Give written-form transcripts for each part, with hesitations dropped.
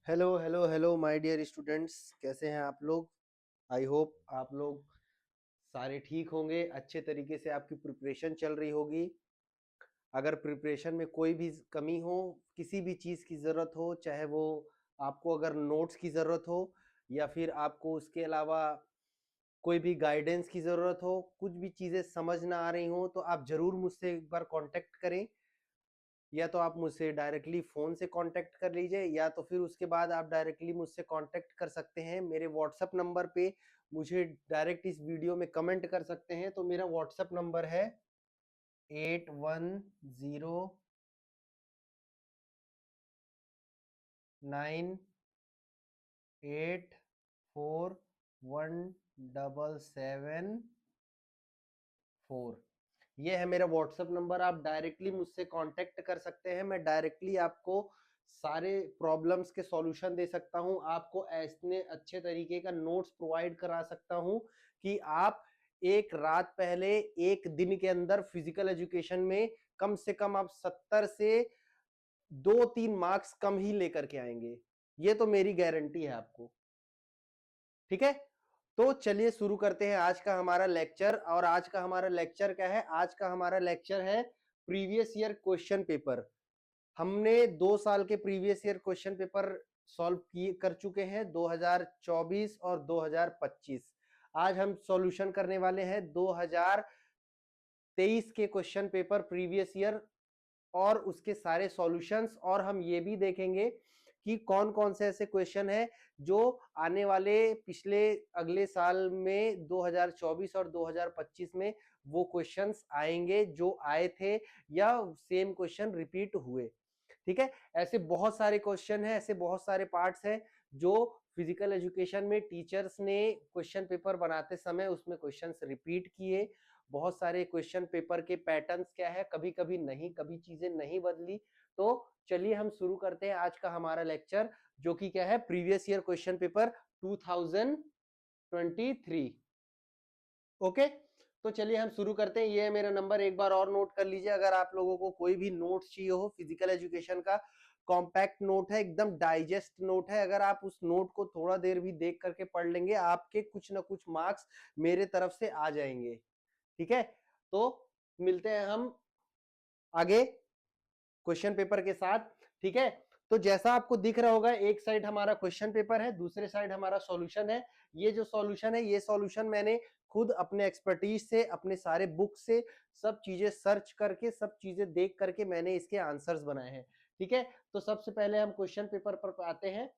Hello hello hello my dear students, कैसे हैं आप लोग। आई होप आप लोग सारे ठीक होंगे, अच्छे तरीके से आपकी प्रिपरेशन चल रही होगी। अगर प्रिपरेशन में कोई भी कमी हो, किसी भी चीज़ की ज़रूरत हो, चाहे वो आपको अगर नोट्स की ज़रूरत हो या फिर आपको उसके अलावा कोई भी गाइडेंस की ज़रूरत हो, कुछ भी चीज़ें समझ ना आ रही हो, तो आप ज़रूर मुझसे एक बार कांटेक्ट करें। या तो आप मुझसे डायरेक्टली फ़ोन से कांटेक्ट कर लीजिए, या तो फिर उसके बाद आप डायरेक्टली मुझसे कांटेक्ट कर सकते हैं मेरे व्हाट्सएप नंबर पे। मुझे डायरेक्ट इस वीडियो में कमेंट कर सकते हैं। तो मेरा व्हाट्सएप नंबर है 8109841774। ये है मेरा व्हाट्सएप नंबर, आप डायरेक्टली मुझसे कांटेक्ट कर सकते हैं। मैं डायरेक्टली आपको सारे प्रॉब्लम्स के सॉल्यूशन दे सकता हूं, आपको ऐसे अच्छे तरीके का नोट्स प्रोवाइड करा सकता हूं कि आप एक रात पहले एक दिन के अंदर फिजिकल एजुकेशन में कम से कम आप 70 से 2-3 मार्क्स कम ही लेकर के आएंगे। ये तो मेरी गारंटी है आपको। ठीक है, तो चलिए शुरू करते हैं आज का हमारा लेक्चर। और आज का हमारा लेक्चर क्या है? आज का हमारा लेक्चर है प्रीवियस ईयर क्वेश्चन पेपर। हमने 2 साल के previous year question paper solve किए कर चुके हैं, 2024 और 2025। आज हम सॉल्यूशन करने वाले हैं 2023 के क्वेश्चन पेपर प्रीवियस ईयर और उसके सारे सॉल्यूशंस। और हम ये भी देखेंगे कि कौन कौन से ऐसे क्वेश्चन है जो आने वाले पिछले अगले साल में 2024 और 2025 में वो क्वेश्चंस आएंगे जो आए थे, या सेम क्वेश्चन रिपीट हुए। ठीक है, ऐसे बहुत सारे क्वेश्चन है, ऐसे बहुत सारे पार्ट्स हैं जो फिजिकल एजुकेशन में टीचर्स ने क्वेश्चन पेपर बनाते समय उसमें क्वेश्चंस रिपीट किए। बहुत सारे क्वेश्चन पेपर के पैटर्न्स क्या है, कभी कभी नहीं, कभी चीजें नहीं बदली। तो चलिए हम शुरू करते हैं आज का हमारा लेक्चर, जो कि क्या है, previous year question paper 2023। Okay, तो चलिए हम शुरू करते हैं। ये है मेरा नंबर, एक बार और नोट कर लीजिए। अगर आप लोगों को कोई भी नोट चाहिए हो फिजिकल एजुकेशन का, कॉम्पैक्ट नोट है, एकदम डाइजेस्ट नोट है। अगर आप उस नोट को थोड़ा देर भी देख करके पढ़ लेंगे, आपके कुछ ना कुछ मार्क्स मेरे तरफ से आ जाएंगे। ठीक है, तो मिलते हैं हम आगे क्वेश्चन पेपर के साथ। ठीक है, तो जैसा आपको दिख रहा होगा, एक साइड हमारा क्वेश्चन पेपर है, दूसरे साइड हमारा सॉल्यूशन है। ये जो सॉल्यूशन है, ये सॉल्यूशन मैंने खुद अपने एक्सपर्टीज से, अपने सारे बुक से सब चीजें सर्च करके, सब चीजें देख करके मैंने इसके आंसर्स बनाए हैं। ठीक है, तो सबसे पहले हम क्वेश्चन पेपर पर आते हैं।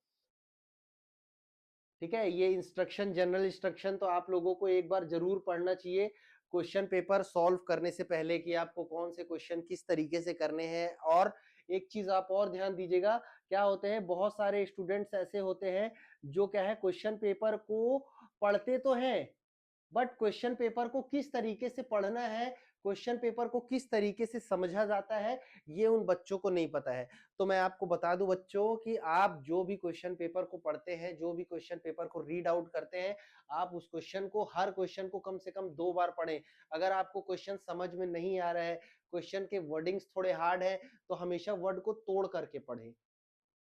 ठीक है, ये इंस्ट्रक्शन, जनरल इंस्ट्रक्शन तो आप लोगों को एक बार जरूर पढ़ना चाहिए क्वेश्चन पेपर सॉल्व करने से पहले, कि आपको कौन से क्वेश्चन किस तरीके से करने हैं। और एक चीज आप और ध्यान दीजिएगा, क्या होते हैं, बहुत सारे स्टूडेंट्स ऐसे होते हैं जो क्या है, क्वेश्चन पेपर को पढ़ते तो हैं, बट क्वेश्चन पेपर को किस तरीके से पढ़ना है, क्वेश्चन पेपर को किस तरीके से समझा जाता है, ये उन बच्चों को नहीं पता है। तो मैं आपको बता दूं बच्चों कि आप जो भी क्वेश्चन पेपर को पढ़ते हैं, जो भी क्वेश्चन पेपर को रीड आउट करते हैं, आप उस क्वेश्चन को, हर क्वेश्चन को कम से कम 2 बार पढ़ें। अगर आपको क्वेश्चन समझ में नहीं आ रहा है, क्वेश्चन के वर्डिंग्स थोड़े हार्ड है, तो हमेशा वर्ड को तोड़ करके पढ़ें।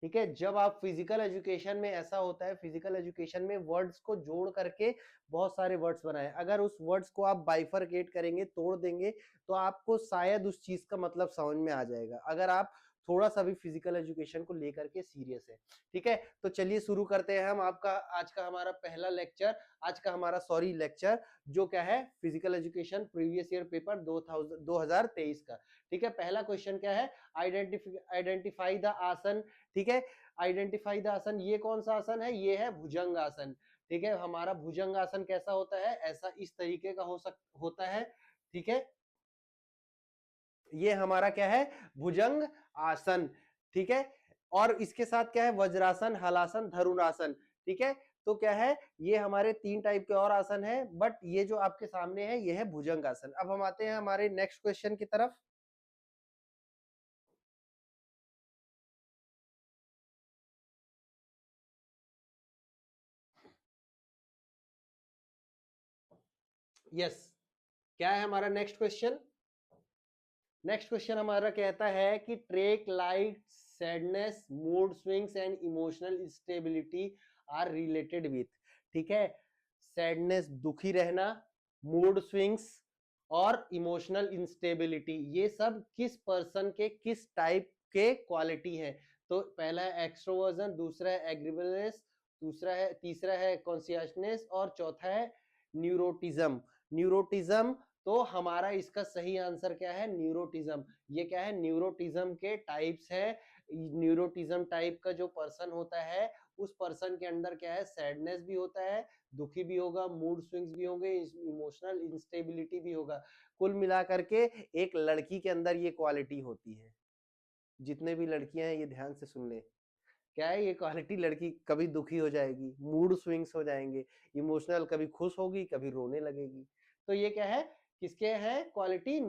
ठीक है, जब आप फिजिकल एजुकेशन में, ऐसा होता है फिजिकल एजुकेशन में वर्ड्स को जोड़ करके बहुत सारे वर्ड्स बनाए, अगर उस वर्ड्स को आप बाइफरकेट करेंगे, तोड़ देंगे, तो आपको शायद उस चीज का मतलब समझ में आ जाएगा, अगर आप थोड़ा सा भी फिजिकल एजुकेशन को लेकर के सीरियस है। ठीक है, तो चलिए शुरू करते हैं हम आपका आज का हमारा पहला लेक्चर, आज का हमारा सॉरी लेक्चर, जो क्या है, physical education previous year paper 2023 का। ठीक है, पहला क्वेश्चन क्या है, आइडेंटिफाई द आसन। ठीक है, आइडेंटिफाई द आसन, ये कौन सा आसन है, ये है भुजंग आसन। ठीक है, हमारा भुजंग आसन कैसा होता है, ऐसा इस तरीके का होता है। ठीक है, ये हमारा क्या है, भुजंग आसन। ठीक है, और इसके साथ क्या है, वज्रासन, हलासन, धरुणासन। ठीक है, तो क्या है, ये हमारे 3 टाइप के और आसन है, बट ये जो आपके सामने है, ये है भुजंग आसन। अब हम आते हैं हमारे नेक्स्ट क्वेश्चन की तरफ। यस, क्या है हमारा नेक्स्ट क्वेश्चन? नेक्स्ट क्वेश्चन हमारा कहता है कि trait like sadness, mood swings and emotional instability are related with. ठीक है, सैडनेस दुखी रहना, मूड स्विंग्स और इमोशनल इंस्टेबिलिटी, ये सब किस पर्सन के किस टाइप के क्वालिटी है। तो पहला है एक्सट्रोवर्जन, दूसरा है एग्रीबलनेस, तीसरा है कॉन्शियसनेस और चौथा है न्यूरोटिज्म। न्यूरोटिज्म, तो हमारा इसका सही आंसर क्या है, न्यूरोटिज्म। ये क्या है, न्यूरोटिज्म के टाइप्स है। न्यूरोटिज्म टाइप का जो पर्सन होता है उस पर्सन के अंदर क्या है, सैडनेस भी होता है, दुखी भी होगा, मूड स्विंग्स भी होंगे, इमोशनल इंस्टेबिलिटी भी होगा। कुल मिलाकर के एक लड़की के अंदर ये क्वालिटी होती है। जितने भी लड़कियां हैं ये ध्यान से सुन ले, क्या है ये क्वालिटी, लड़की कभी दुखी हो जाएगी, मूड स्विंग्स हो जाएंगे, इमोशनल कभी खुश होगी कभी रोने लगेगी। तो ये क्या है, किसके है क्वालिटी,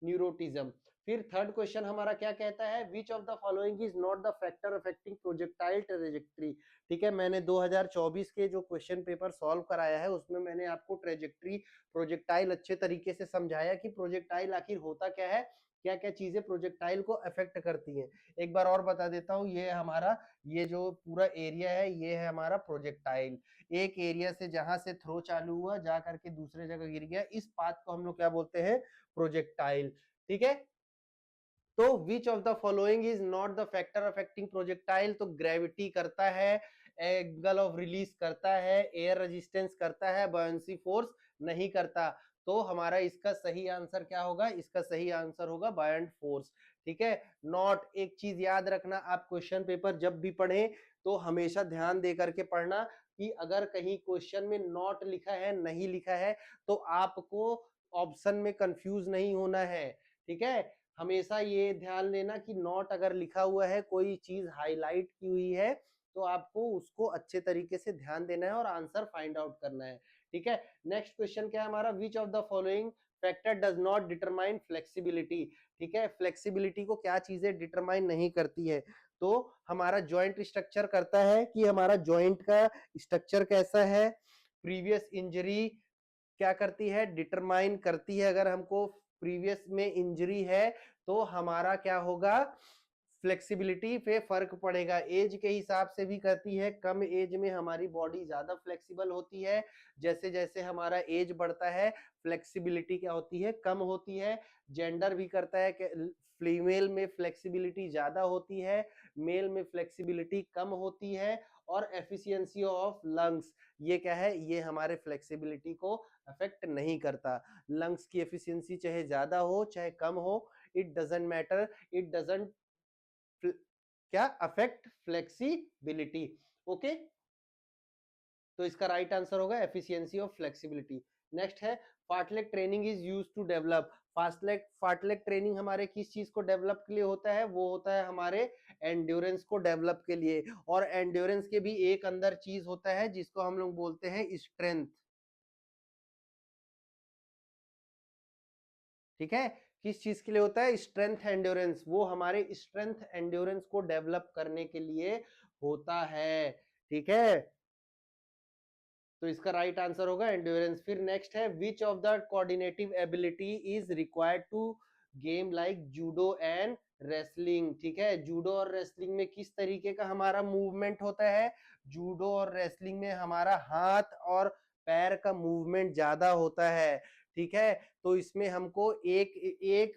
न्यूरोटिज्म। फिर थर्ड क्वेश्चन हमारा क्या कहता है, which of the following is not the factor affecting projectile trajectory. ठीक है, मैंने 2024 के जो क्वेश्चन पेपर सॉल्व कराया है उसमें मैंने आपको ट्रेजेक्ट्री, प्रोजेक्टाइल अच्छे तरीके से समझाया कि प्रोजेक्टाइल आखिर होता क्या है, क्या क्या चीजें प्रोजेक्टाइल को अफेक्ट करती हैं। एक बार और बता देता हूँ, ये हमारा ये जो पूरा एरिया है ये है हमारा प्रोजेक्टाइल। एक एरिया से जहां से थ्रो चालू हुआ जा करके दूसरे जगह गिर गया, इस पाथ को हम लोग क्या बोलते हैं, प्रोजेक्टाइल। ठीक है, तो विच of the following is not the factor affecting projectile. तो ग्रेविटी करता है, एंगल ऑफ रिलीज करता है, एयर रेजिस्टेंस करता है, बॉयंसी फोर्स नहीं करता। तो हमारा इसका सही आंसर क्या होगा, इसका सही आंसर होगा बायंट फोर्स। ठीक है, नॉट, एक चीज याद रखना, आप क्वेश्चन पेपर जब भी पढ़ें तो हमेशा ध्यान दे करके पढ़ना कि अगर कहीं क्वेश्चन में नॉट लिखा है, नहीं लिखा है, तो आपको ऑप्शन में कंफ्यूज नहीं होना है। ठीक है, हमेशा ये ध्यान लेना कि नॉट अगर लिखा हुआ है, कोई चीज हाईलाइट की हुई है, तो आपको उसको अच्छे तरीके से ध्यान देना है और आंसर फाइंड आउट करना है। ठीक है, नेक्स्ट क्वेश्चन क्या है हमारा, विच of the following factor does not determine flexibility. ठीक है, फ्लेक्सिबिलिटी को क्या चीजें डिटरमाइन नहीं करती है। तो हमारा जॉइंट स्ट्रक्चर करता है कि हमारा जॉइंट का स्ट्रक्चर कैसा है, प्रीवियस इंजरी क्या करती है, डिटरमाइन करती है। अगर हमको प्रीवियस में इंजरी है तो हमारा क्या होगा, फ्लेक्सिबिलिटी पे फर्क पड़ेगा। एज के हिसाब से भी करती है, कम एज में हमारी बॉडी ज्यादा फ्लेक्सिबल होती है, जैसे जैसे हमारा एज बढ़ता है फ्लेक्सिबिलिटी क्या होती है, कम होती है। जेंडर भी करता है कि फीमेल में फ्लेक्सिबिलिटी ज्यादा होती है, मेल में फ्लेक्सिबिलिटी कम होती है। और एफिशिएंसी ऑफ लंग्स, ये क्या है, ये हमारे फ्लेक्सिबिलिटी को अफेक्ट नहीं करता। लंग्स की एफिशिएंसी चाहे ज्यादा हो चाहे कम हो, it doesn't matter, it doesn't क्या अफेक्ट फ्लेक्सिबिलिटी। ओके, तो इसका राइट आंसर होगा एफिशिएंसी ऑफ फ्लेक्सिबिलिटी। नेक्स्ट है, fartlek training is used to develop. Fartlek training हमारे किस चीज को डेवलप के लिए होता है, वो होता है हमारे एंड्योरेंस को डेवलप के लिए। और एंड्योरेंस के भी एक अंदर चीज होता है जिसको हम लोग बोलते हैं स्ट्रेंथ। ठीक है, किस चीज के लिए होता है, स्ट्रेंथ एंड्योरेंस, वो हमारे स्ट्रेंथ एंड्योरेंस को डेवलप करने के लिए होता है। ठीक है, तो इसका राइट आंसर होगा एंड्योरेंस। फिर नेक्स्ट है, which of the coordinative ability is required to game like judo and wrestling. ठीक है, जूडो और रेसलिंग में किस तरीके का हमारा मूवमेंट होता है, जूडो और रेसलिंग में हमारा हाथ और पैर का मूवमेंट ज्यादा होता है। ठीक है, तो इसमें हमको एक एक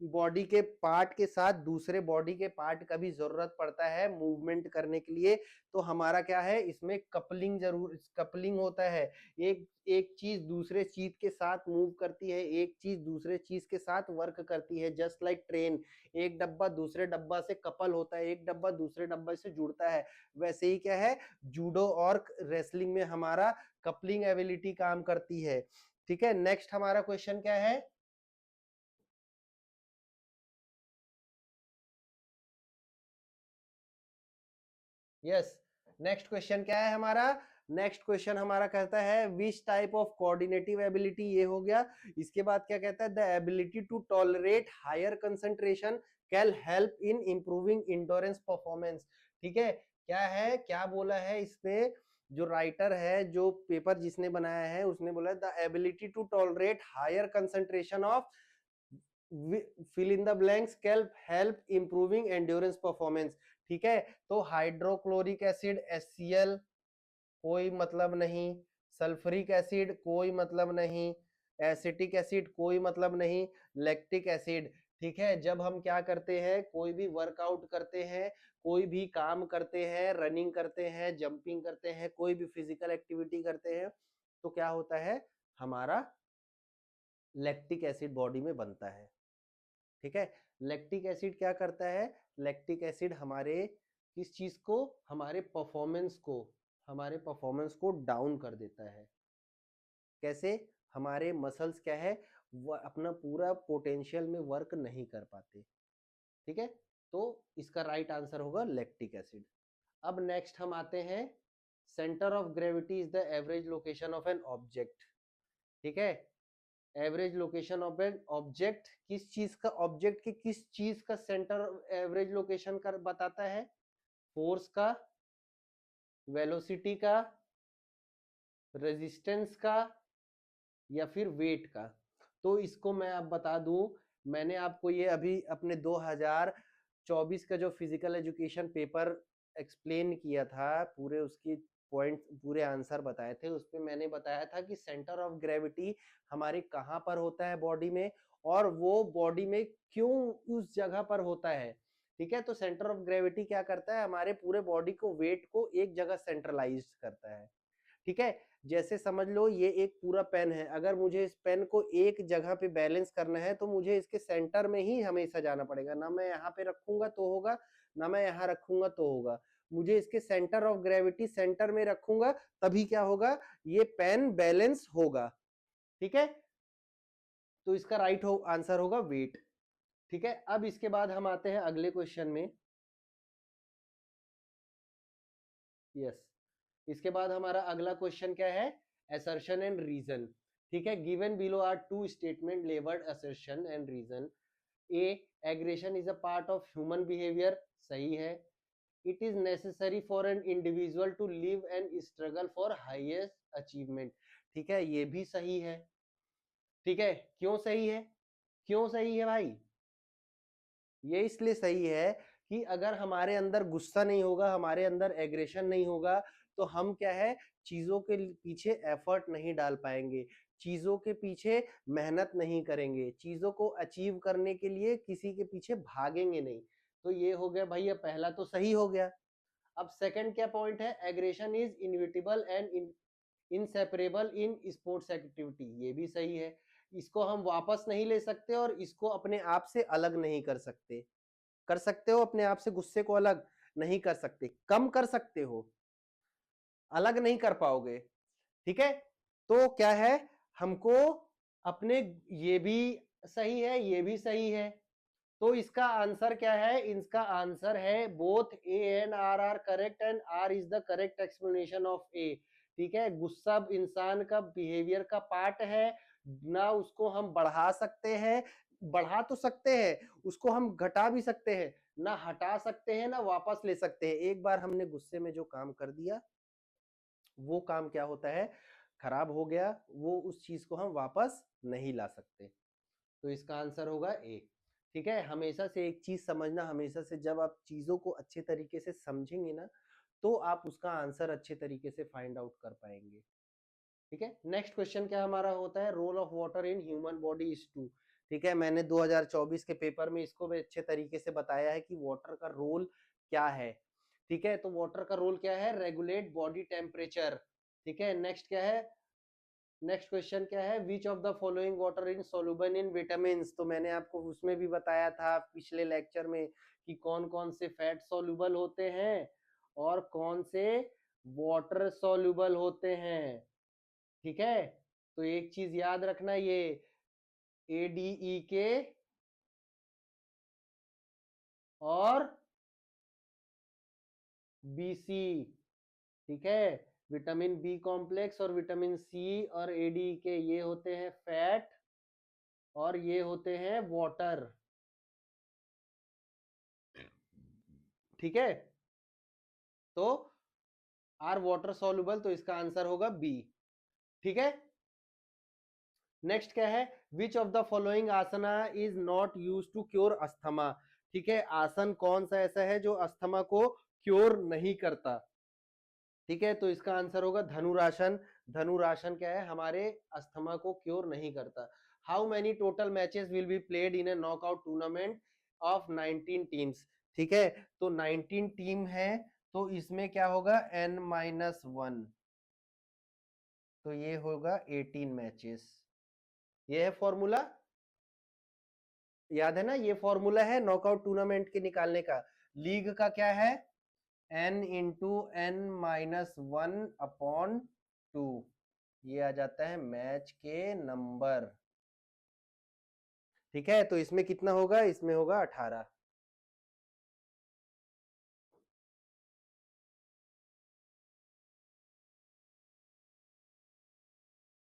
बॉडी के पार्ट के साथ दूसरे बॉडी के पार्ट का भी जरूरत पड़ता है मूवमेंट करने के लिए। तो हमारा क्या है, इसमें कपलिंग जरूर, कपलिंग होता है। एक एक चीज दूसरे चीज के साथ मूव करती है, एक चीज दूसरे चीज के साथ वर्क करती है, जस्ट लाइक ट्रेन, एक डब्बा दूसरे डब्बा से कपल होता है, एक डब्बा दूसरे डब्बे से जुड़ता है। वैसे ही क्या है, जूडो और रेसलिंग में हमारा कपलिंग एबिलिटी काम करती है। ठीक है, नेक्स्ट हमारा क्वेश्चन क्या है, यस, नेक्स्ट क्वेश्चन क्या है हमारा, नेक्स्ट क्वेश्चन हमारा कहता है which type of coordinative ability, ये हो गया। इसके बाद क्या कहता है, the ability to tolerate higher concentration can help in improving endurance performance. ठीक है, क्या है, क्या बोला है इसमें, जो राइटर है, जो पेपर जिसने बनाया है उसने बोला the ability to tolerate higher concentration of fill in the blanks help improving endurance performance. ठीक है, तो हाइड्रोक्लोरिक एसिड HCl कोई मतलब नहीं, सल्फ्यूरिक एसिड कोई मतलब नहीं, एसिटिक एसिड कोई मतलब नहीं, लैक्टिक एसिड। ठीक है, जब हम क्या करते हैं, कोई भी वर्कआउट करते हैं, कोई भी काम करते हैं, रनिंग करते हैं, जंपिंग करते हैं, कोई भी फिजिकल एक्टिविटी करते हैं, तो क्या होता है, हमारा लैक्टिक एसिड बॉडी में बनता है। ठीक है, लैक्टिक एसिड क्या करता है, लैक्टिक एसिड हमारे किस चीज को, हमारे परफॉर्मेंस को डाउन कर देता है। कैसे, हमारे मसल्स क्या है, वो अपना पूरा पोटेंशियल में वर्क नहीं कर पाते। ठीक है, तो इसका राइट आंसर होगा लैक्टिक एसिड। अब नेक्स्ट हम आते हैं, centre of gravity is the average location of an object. ठीक है, average location of an object, किस चीज का, ऑब्जेक्ट के किस चीज का सेंटर एवरेज लोकेशन का बताता है, फोर्स का, वेलोसिटी का, रेजिस्टेंस का, या फिर वेट का। तो इसको मैं आप बता दूं, मैंने आपको ये अभी अपने 2024 का जो फिजिकल एजुकेशन पेपर एक्सप्लेन किया था, पूरे उसकी पॉइंट, पूरे आंसर बताए थे, उसमें मैंने बताया था कि सेंटर ऑफ ग्रेविटी हमारे कहाँ पर होता है बॉडी में, और वो बॉडी में क्यों उस जगह पर होता है। ठीक है, तो सेंटर ऑफ ग्रेविटी क्या करता है, हमारे पूरे बॉडी को, वेट को एक जगह सेंट्रलाइज करता है। ठीक है, जैसे समझ लो ये एक पूरा पेन है, अगर मुझे इस पेन को एक जगह पे बैलेंस करना है तो मुझे इसके सेंटर में ही हमेशा जाना पड़ेगा, ना मैं यहाँ पे रखूंगा तो होगा, ना मैं यहाँ रखूंगा तो होगा, मुझे इसके सेंटर ऑफ ग्रेविटी सेंटर में रखूंगा, तभी क्या होगा, ये पेन बैलेंस होगा। ठीक है, तो इसका राइट आंसर होगा वेट। ठीक है, अब इसके बाद हम आते हैं अगले क्वेश्चन में। यस, इसके बाद हमारा अगला क्वेश्चन क्या है, assertion एंड रीजन। ठीक है, given below are two statement labelled assertion and reason. A, aggression is a part of human behaviour, सही है। It is necessary for an individual to live and struggle for highest achievement. ठीक है, ये भी सही है। ठीक है, क्यों सही है, क्यों सही है भाई, ये इसलिए सही है कि अगर हमारे अंदर गुस्सा नहीं होगा, हमारे अंदर एग्रेशन नहीं होगा, तो हम क्या है, चीजों के पीछे एफर्ट नहीं डाल पाएंगे, चीजों के पीछे मेहनत नहीं करेंगे, चीजों को अचीव करने के लिए किसी के पीछे भागेंगे नहीं। तो ये हो गया भैया, पहला तो सही हो गया। अब सेकंड क्या पॉइंट है, aggression is inevitable and inseparable in sports activity, ये भी सही है। इसको हम वापस नहीं ले सकते और इसको अपने आप से अलग नहीं कर सकते। कर सकते हो अपने आप से गुस्से को अलग, नहीं कर सकते, कम कर सकते हो, अलग नहीं कर पाओगे। ठीक है, तो क्या है, हमको अपने, ये भी सही है, ये भी सही है, तो इसका आंसर क्या है, इसका आंसर है both A and R R correct and R is the correct explanation of A. ठीक है, गुस्सा इंसान का बिहेवियर का पार्ट है, ना उसको हम बढ़ा सकते हैं, बढ़ा तो सकते हैं, उसको हम घटा भी सकते हैं, ना हटा सकते हैं, ना वापस ले सकते हैं। एक बार हमने गुस्से में जो काम कर दिया, वो काम क्या होता है, खराब हो गया, वो उस चीज को हम वापस नहीं ला सकते। तो इसका आंसर होगा ए। ठीक है, हमेशा से एक चीज समझना, हमेशा से जब आप चीजों को अच्छे तरीके से समझेंगे ना, तो आप उसका आंसर अच्छे तरीके से फाइंड आउट कर पाएंगे। ठीक है, नेक्स्ट क्वेश्चन क्या हमारा होता है, role of water in human body is to. ठीक है, मैंने 2024 के पेपर में इसको भी अच्छे तरीके से बताया है कि वाटर का रोल क्या है। ठीक है, तो वाटर का रोल क्या है, रेगुलेट बॉडी टेम्परेचर। ठीक है, नेक्स्ट क्या है, नेक्स्ट क्वेश्चन क्या है, which of the following water in soluble in vitamin. तो मैंने आपको उसमें भी बताया था पिछले लेक्चर में कि कौन कौन से फैट सोल्यूबल होते हैं और कौन से वाटर सोल्यूबल होते हैं। ठीक है, तो एक चीज याद रखना, ये ADE के और BC। ठीक है, विटामिन बी कॉम्प्लेक्स और विटामिन सी और ADE के ये होते हैं फैट और ये होते हैं वाटर। ठीक है, तो आर वाटर सॉल्युबल, तो इसका आंसर होगा बी। ठीक है, नेक्स्ट क्या है, which of the following asana is not use to cure asthma. ठीक है, आसन कौन सा ऐसा है जो अस्थमा को क्योर नहीं करता। ठीक है, तो इसका आंसर होगा धनुरासन। धनुरासन क्या है, हमारे अस्थमा को क्योर नहीं करता। How many total matches will be played in A knockout tournament of 19 teams. ठीक है, तो 19 टीम है, तो इसमें क्या होगा n-1, तो ये होगा 18 मैचेस। ये है फॉर्मूला, याद है ना, ये फॉर्मूला है नॉकआउट टूर्नामेंट के निकालने का। लीग का क्या है, n×n-1/2, ये आ जाता है मैच के नंबर। ठीक है, तो इसमें कितना होगा, इसमें होगा 18।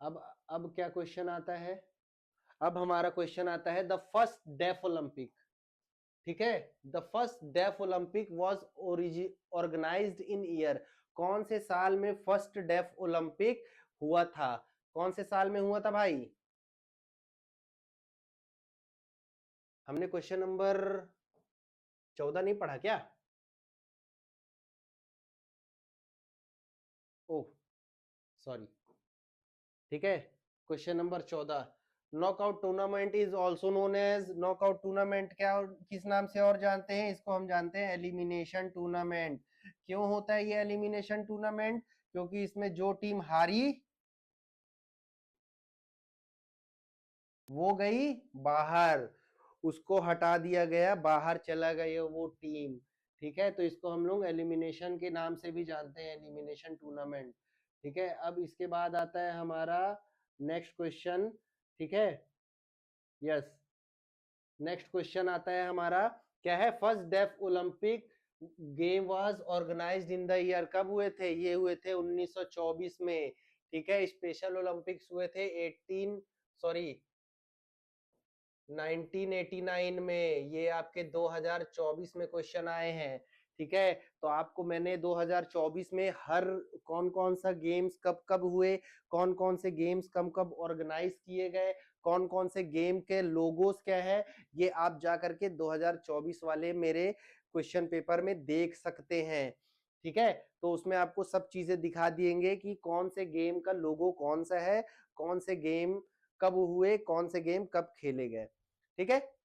अब क्या क्वेश्चन आता है, अब हमारा क्वेश्चन आता है द फर्स्ट डेफ ओलंपिक। ठीक है, the first deaf Olympic was organised in year. कौन से साल में फर्स्ट डेफ ओलंपिक हुआ था, कौन से साल में हुआ था भाई। हमने क्वेश्चन नंबर 14 नहीं पढ़ा क्या। Oh sorry. ठीक है, question number 14, knockout tournament is also known as, knockout tournament क्या किस नाम से और जानते हैं, इसको हम जानते हैं एलिमिनेशन टूर्नामेंट। क्यों होता है ये एलिमिनेशन टूर्नामेंट, क्योंकि इसमें जो टीम हारी वो गई बाहर, उसको हटा दिया गया, बाहर चला गया वो टीम। ठीक है, तो इसको हम लोग एलिमिनेशन के नाम से भी जानते हैं, एलिमिनेशन टूर्नामेंट। ठीक है, अब इसके बाद आता है हमारा नेक्स्ट क्वेश्चन। ठीक है, यस, नेक्स्ट क्वेश्चन आता है हमारा, क्या है, first deaf Olympic game was organised in the year. कब हुए थे, ये हुए थे 1924 में। ठीक है, स्पेशल ओलंपिक्स हुए थे 1989 में, ये आपके 2024 में क्वेश्चन आए हैं। ठीक है, तो आपको मैंने 2024 में हर कौन कौन सा गेम्स कब कब हुए, कौन कौन से गेम्स कब कब ऑर्गेनाइज किए गए, कौन कौन से गेम के लोगोस क्या है, ये आप जा करके 2024 वाले मेरे क्वेश्चन पेपर में देख सकते हैं। ठीक है, तो उसमें आपको सब चीजें दिखा दिएंगे कि कौन से गेम का लोगो कौन सा है, कौन से गेम कब हुए, कौन से गेम कब खेले गए। ठीक है,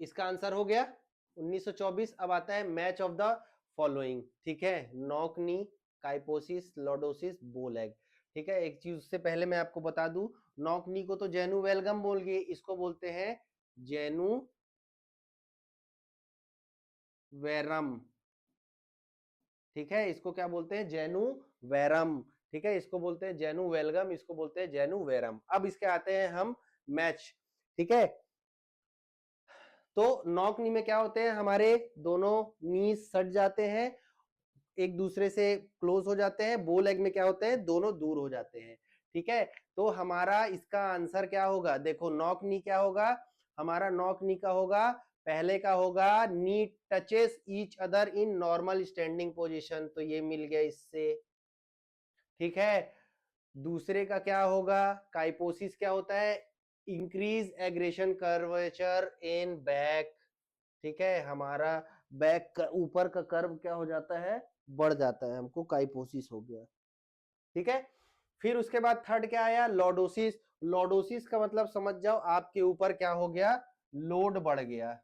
इसका आंसर हो गया 1924। अब आता है मैच ऑफ द फॉलोइंग। ठीक है, नॉक नी, काइपोसिस, लॉर्डोसिस, बोलेग। ठीक है, एक चीज उससे पहले मैं आपको बता दूं, नॉक नी को तो जेनु वेलगम बोल गए, इसको बोलते हैं जेनु वेरम। ठीक है, इसको क्या बोलते हैं, जेनु वेरम। ठीक है, इसको बोलते हैं जेनु वेलगम, इसको बोलते हैं जेनु वेरम। अब इसके आते हैं हम मैच। ठीक है, तो नॉक नी में क्या होते हैं, हमारे दोनों नी सट जाते हैं, एक दूसरे से क्लोज हो जाते हैं। बो लेग में क्या होते हैं, दोनों दूर हो जाते हैं। ठीक है, तो हमारा इसका आंसर क्या होगा, देखो नॉक नी क्या होगा, हमारा नॉक नी का होगा, पहले का होगा knee touches each other in normal standing position, तो ये मिल गया इससे। ठीक है, दूसरे का क्या होगा, काइपोसिस क्या होता है, increase aggression curvature in back. ठीक है, हमारा बैक ऊपर का कर्व क्या हो जाता है, बढ़ जाता है, हमको काइपोसिस हो गया। ठीक है, फिर उसके बाद थर्ड क्या आया, लॉर्डोसिस। लॉर्डोसिस का मतलब समझ जाओ, आपके ऊपर क्या हो गया, लोड बढ़ गया।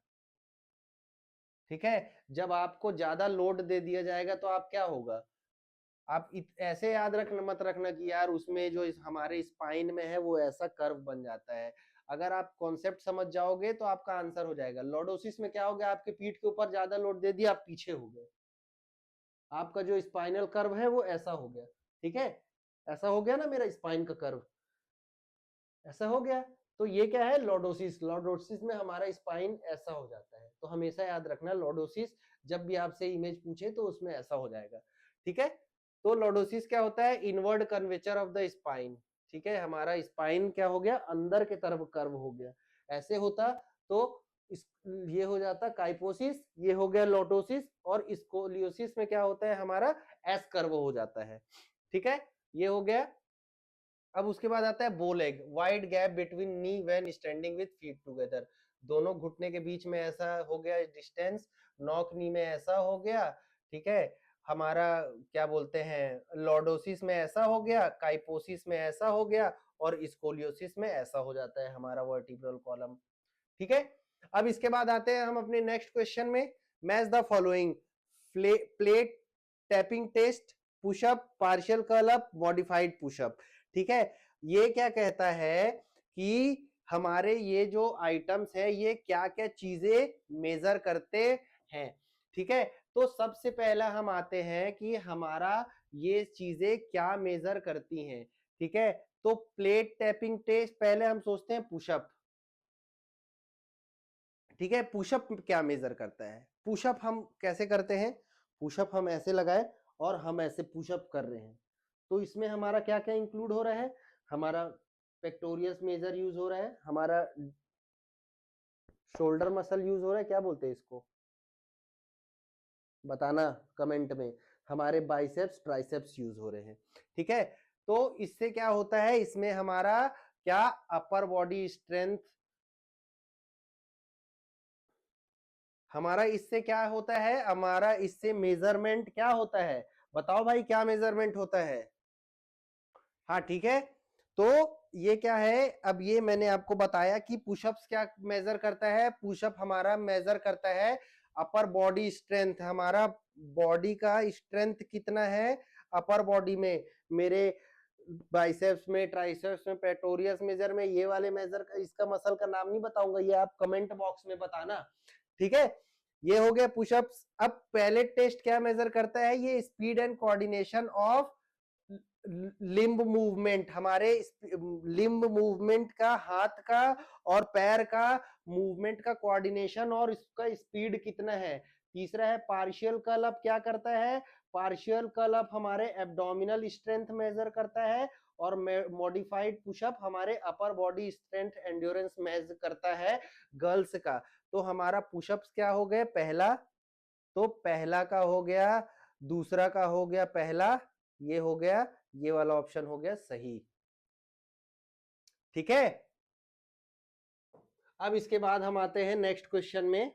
ठीक है, जब आपको ज्यादा लोड दे दिया जाएगा तो आप क्या होगा, आप ऐसे याद रखना, मत रखना कि यार उसमें जो हमारे स्पाइन में है वो ऐसा कर्व बन जाता है। अगर आप कॉन्सेप्ट समझ जाओगे तो आपका आंसर हो जाएगा। लॉर्डोसिस में क्या हो गया, आपके पीठ के ऊपर ज्यादा लोड दे दिया, आप पीछे हो गए, आपका जो स्पाइनल कर्व है वो ऐसा हो गया। ठीक है, ऐसा हो गया ना, मेरा स्पाइन का कर्व ऐसा हो गया, तो ये क्या है, लॉर्डोसिस। लॉर्डोसिस में हमारा स्पाइन ऐसा हो जाता है, तो हमेशा याद रखना लॉर्डोसिस, जब भी आपसे इमेज पूछे तो उसमें ऐसा हो जाएगा। ठीक है, तो लॉर्डोसिस क्या होता है, inward curvature of the spine. ठीक है, हमारा स्पाइन क्या हो गया, अंदर के तरफ कर्व हो गया, ऐसे होता तो इस, ये हो जाता काइपोसिस, ये हो गया लॉर्डोसिस, और स्कोलियोसिस में क्या होता है, हमारा एस कर्व हो जाता है। ठीक है, ये हो गया अब उसके बाद आता है बो leg, wide gap between knee when standing with feet together, दोनों घुटने के बीच में ऐसा हो गया डिस्टेंस, नॉक नी में ऐसा हो गया, ठीक है। हमारा क्या बोलते हैं लॉर्डोसिस में ऐसा हो गया, काइपोसिस में ऐसा हो गया, और स्कोलियोसिस में ऐसा हो जाता है हमारा वर्टिब्रल कॉलम, ठीक है। अब इसके बाद आते हैं हम अपने नेक्स्ट क्वेश्चन में, match the following, plate tapping test, pushup, partial curl up, modified pushup, ठीक है। ये क्या कहता है कि हमारे ये जो आइटम्स है ये क्या क्या चीजें मेजर करते हैं, ठीक है। तो सबसे पहला हम आते हैं कि हमारा ये चीजें क्या मेजर करती हैं, ठीक है। तो प्लेट टैपिंग टेस्ट, पहले हम सोचते हैं पुशअप, ठीक है। पुशअप क्या मेजर करता है, पुशअप हम कैसे करते हैं, पुशअप हम ऐसे लगाए और हम ऐसे पुशअप कर रहे हैं, तो इसमें हमारा क्या क्या इंक्लूड हो रहा है, हमारा पेक्टोरियस मेजर यूज हो रहा है, हमारा शोल्डर मसल यूज हो रहा है, क्या बोलते हैं इसको बताना कमेंट में, हमारे बाइसेप्स ट्राइसेप्स यूज हो रहे हैं, ठीक है। तो इससे क्या होता है, इसमें हमारा क्या अपर बॉडी स्ट्रेंथ, हमारा इससे क्या होता है, हमारा इससे मेजरमेंट क्या होता है, बताओ भाई क्या मेजरमेंट होता है। हाँ ठीक है, तो ये क्या है, अब ये मैंने आपको बताया कि पुशअप्स क्या मेजर करता है, पुशअप हमारा मेजर करता है अपर बॉडी स्ट्रेंथ, हमारा बॉडी का स्ट्रेंथ कितना है अपर बॉडी में, मेरे बाइसेप्स में, ट्राइसेप्स में, पेटोरियस मेजर में, ये वाले मेजर, इसका मसल का नाम नहीं बताऊंगा, ये आप कमेंट बॉक्स में बताना, ठीक है। ये हो गया पुशअप्स। अब पहले टेस्ट क्या मेजर करता है, ये speed and coordination of limb movement, हमारे लिम्ब मूवमेंट का, हाथ का और पैर का मूवमेंट का कोऑर्डिनेशन और इसका स्पीड कितना है। तीसरा है पार्शियल कर्ल अप, क्या करता है, पार्शियल कर्ल अप हमारे एब्डोमिनल स्ट्रेंथ मेजर करता है, और मॉडिफाइड पुशअप हमारे upper body strength endurance measure करता है गर्ल्स का। तो हमारा पुशअप्स क्या हो गए, पहला, तो पहला का हो गया, दूसरा का हो गया पहला, ये हो गया, ये वाला ऑप्शन हो गया सही, ठीक है। अब इसके बाद हम आते हैं नेक्स्ट क्वेश्चन में,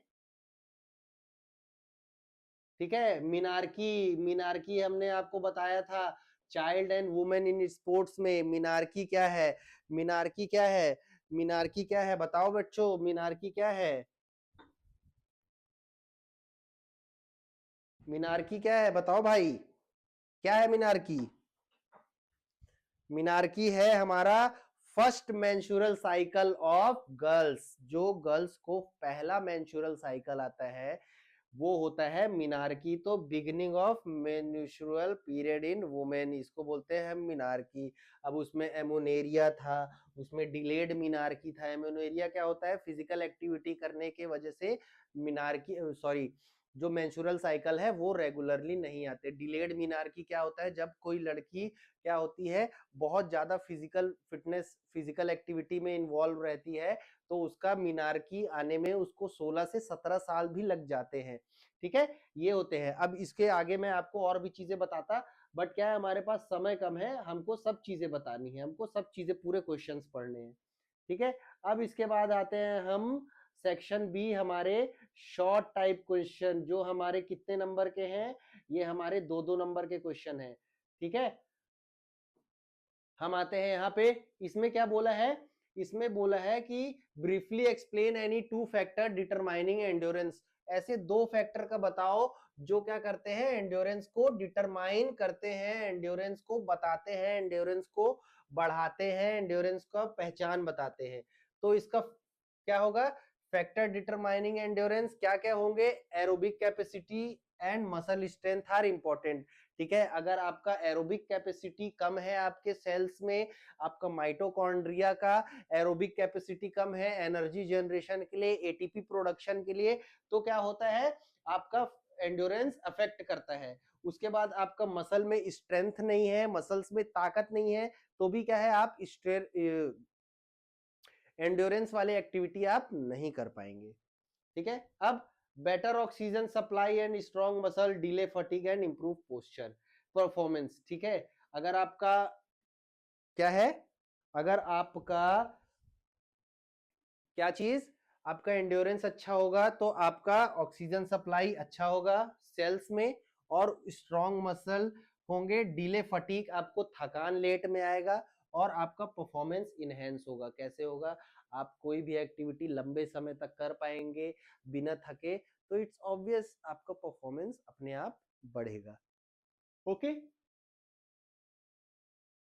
ठीक है। मिनार्की, मिनार्की हमने आपको बताया था child and women in sports में, मिनार्की क्या है, मिनार्की क्या है, मिनार्की क्या है बताओ बच्चों, मिनार्की क्या है, मिनार्की क्या है बताओ भाई, क्या है मिनार्की, मिनार्की है हमारा first menstrual cycle of girls, जो गर्ल्स को पहला मेंस्ट्रुअल साइकिल आता है वो होता है मिनार्की। तो beginning of menstrual period in women, इसको बोलते हैं हम मिनार्की। अब उसमें एमोनेरिया था, उसमें डिलेड मिनार्की था। एमोनेरिया क्या होता है, फिजिकल एक्टिविटी करने के वजह से मिनार्की, सॉरी, जो मेंस्ट्रुअल साइकिल है वो रेगुलरली नहीं आते। डिलेड मिनार्की क्या होता है, जब कोई लड़की क्या होती है बहुत ज्यादा फिजिकल फिटनेस, फिजिकल एक्टिविटी में इन्वॉल्व रहती है, तो उसका मिनार्की आने में उसको 16 से 17 साल भी लग जाते हैं, ठीक है। ये होते हैं। अब इसके आगे मैं आपको और भी चीजें बताता, बट क्या है हमारे पास समय कम है, हमको सब चीजें बतानी है, हमको सब चीजें पूरे क्वेश्चंस पढ़ने हैं, ठीक है। अब इसके बाद आते हैं हम सेक्शन बी, हमारे शॉर्ट टाइप क्वेश्चन, जो हमारे कितने नंबर के हैं, ये हमारे 2-2 नंबर के क्वेश्चन हैं, ठीक है। हम आते हैं यहाँ पे, इसमें क्या बोला है, इसमें बोला है कि briefly explain any two factor determining endurance, ऐसे दो फैक्टर का बताओ जो क्या करते हैं, एंड्योरेंस को डिटरमाइन करते हैं, एंड्योरेंस को बताते हैं, एंड्योरेंस को बढ़ाते हैं, एंड्योरेंस का पहचान बताते हैं। तो इसका क्या होगा, फैक्टर डिटरमाइनिंग एंड्योरेंस क्या क्या होंगे, aerobic capacity and muscle strength are important, ठीक है। अगर आपका एरोबिक कैपेसिटी कम है आपके सेल्स में, आपका माइटोकॉन्ड्रिया का एरोबिक कैपेसिटी कम है एनर्जी जनरेशन के लिए, एटीपी प्रोडक्शन के लिए, तो क्या होता है आपका एंड्योरेंस अफेक्ट करता है। उसके बाद आपका मसल में स्ट्रेंथ नहीं है, मसल्स में ताकत नहीं है, तो भी क्या है आप एंड्योरेंस वाले एक्टिविटी आप नहीं कर पाएंगे, ठीक है। अब better oxygen supply and strong muscle, delay fatigue and improve posture performance, ठीक है। अगर आपका क्या है, अगर आपका क्या चीज, आपका एंड्योरेंस अच्छा होगा तो आपका ऑक्सीजन सप्लाई अच्छा होगा सेल्स में, और स्ट्रॉन्ग मसल होंगे, डिले फटीक, आपको थकान लेट में आएगा, और आपका परफॉर्मेंस इनहेंस होगा। कैसे होगा? आप कोई भी एक्टिविटी लंबे समय तक कर पाएंगे बिना थके, तो इट्स ऑब्वियस आपका परफॉर्मेंस अपने आप बढ़ेगा। ओके,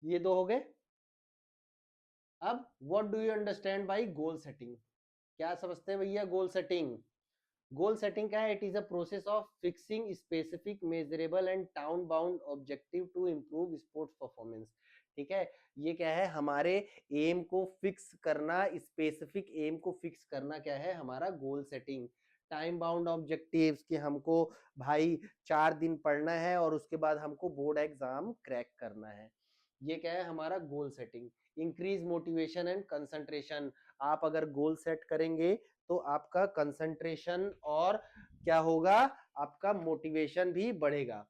ये दो हो गए। अब what do you understand bye goal setting? क्या समझते हैं भैया गोल सेटिंग? गोल सेटिंग क्या है? It is a process of fixing specific measurable and town bound objective to improve sports performance. ठीक है, ये क्या है? हमारे एम को फिक्स करना, स्पेसिफिक एम को फिक्स करना क्या है हमारा goal setting. Time bound objectives कि हमको भाई 4 दिन पढ़ना है और उसके बाद हमको बोर्ड एग्जाम क्रैक करना है, ये क्या है हमारा goal setting. Increase motivation and concentration, आप अगर गोल सेट करेंगे तो आपका कंसंट्रेशन और क्या होगा, आपका मोटिवेशन भी बढ़ेगा।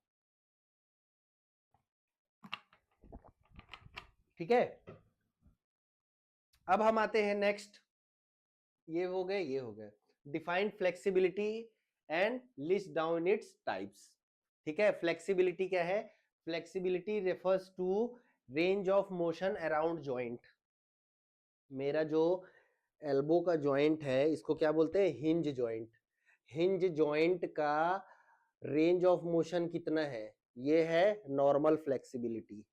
ठीक है, अब हम आते हैं नेक्स्ट, ये हो गए, ये हो गए defined flexibility and list down its types. ठीक है, फ्लेक्सिबिलिटी क्या है? Flexibility refers to range of motion around joint. मेरा जो एल्बो का जॉइंट है इसको क्या बोलते हैं? Hinge joint. हिंज जॉइंट का रेंज ऑफ मोशन कितना है? ये है नॉर्मल फ्लेक्सिबिलिटी।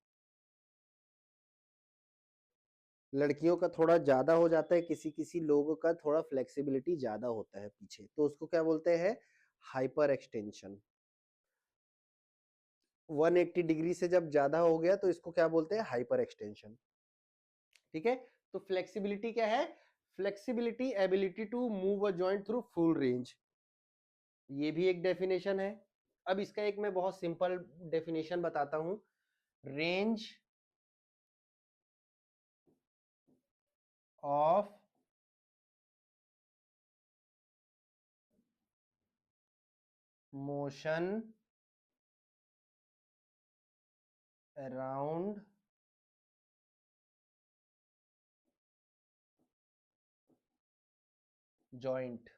लड़कियों का थोड़ा ज्यादा हो जाता है, किसी किसी लोगों का थोड़ा फ्लेक्सिबिलिटी ज्यादा होता है पीछे, तो उसको क्या बोलते हैं? Hyper extension. 180 डिग्री से जब ज्यादा हो गया तो इसको क्या बोलते हैं? Hyper extension. ठीक है, तो फ्लेक्सिबिलिटी क्या है? Flexibility ability to move a joint through full range, ये भी एक डेफिनेशन है। अब इसका एक मैं बहुत सिंपल डेफिनेशन बताता हूं। Range of motion around joint.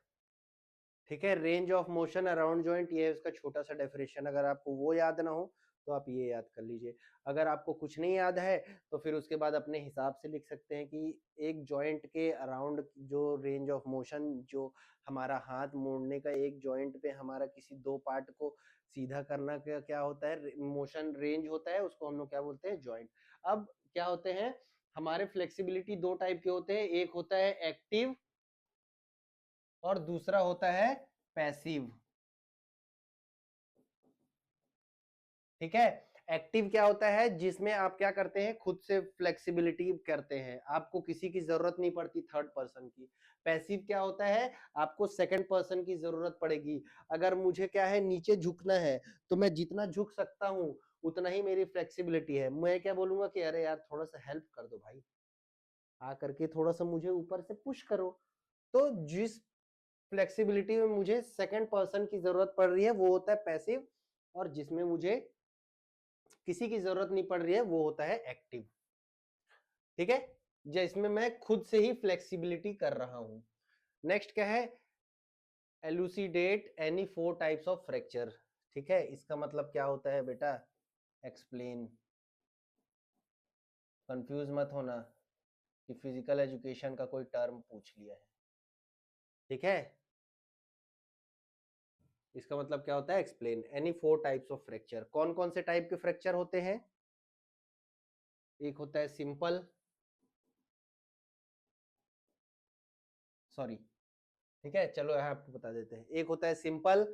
ठीक है, range of motion around joint, ये है उसका छोटा सा डेफिनेशन। अगर आपको वो याद ना हो तो आप ये याद कर लीजिए। अगर आपको कुछ नहीं याद है तो फिर उसके बाद अपने हिसाब से लिख सकते हैं कि एक जॉइंट के अराउंड जो रेंज ऑफ मोशन, जो हमारा हाथ मोड़ने का, एक जॉइंट पे हमारा किसी दो पार्ट को सीधा करना का क्या होता है? मोशन रेंज होता है, उसको हम लोग क्या बोलते हैं? जॉइंट। अब क्या होते हैं हमारे फ्लेक्सिबिलिटी? दो टाइप के होते हैं, एक होता है एक्टिव और दूसरा होता है पैसिव। ठीक है, एक्टिव क्या होता है? जिसमें आप क्या करते हैं? खुद से फ्लेक्सिबिलिटी करते हैं, आपको किसी की जरूरत नहीं पड़ती थर्ड पर्सन की। पैसिव क्या होता है? आपको सेकंड पर्सन की जरूरत पड़ेगी। अगर मुझे क्या है, नीचे झुकना है तो मैं जितना झुक सकता हूं उतना ही मेरी फ्लेक्सिबिलिटी है। मैं क्या बोलूंगा कि अरे यार थोड़ा सा हेल्प कर दो भाई, आ करके थोड़ा सा मुझे ऊपर से पुश करो। तो जिस फ्लेक्सिबिलिटी में मुझे सेकंड पर्सन की जरूरत पड़ रही है वो होता है पैसिव, और जिसमें मुझे किसी की जरूरत नहीं पड़ रही है वो होता है एक्टिव। ठीक है, जिसमें मैं खुद से ही फ्लेक्सिबिलिटी कर रहा हूं। नेक्स्ट क्या है? Elucidate any 4 types of fracture. ठीक है, इसका मतलब क्या होता है बेटा? एक्सप्लेन। कंफ्यूज मत होना कि फिजिकल एजुकेशन का कोई टर्म पूछ लिया है। ठीक है, इसका मतलब क्या होता है? Explain any 4 types of fracture. कौन कौन से टाइप के फ्रैक्चर होते हैं? एक होता है सिंपल, सॉरी, ठीक है चलो यहाँ आपको बता देते हैं। एक होता है सिंपल,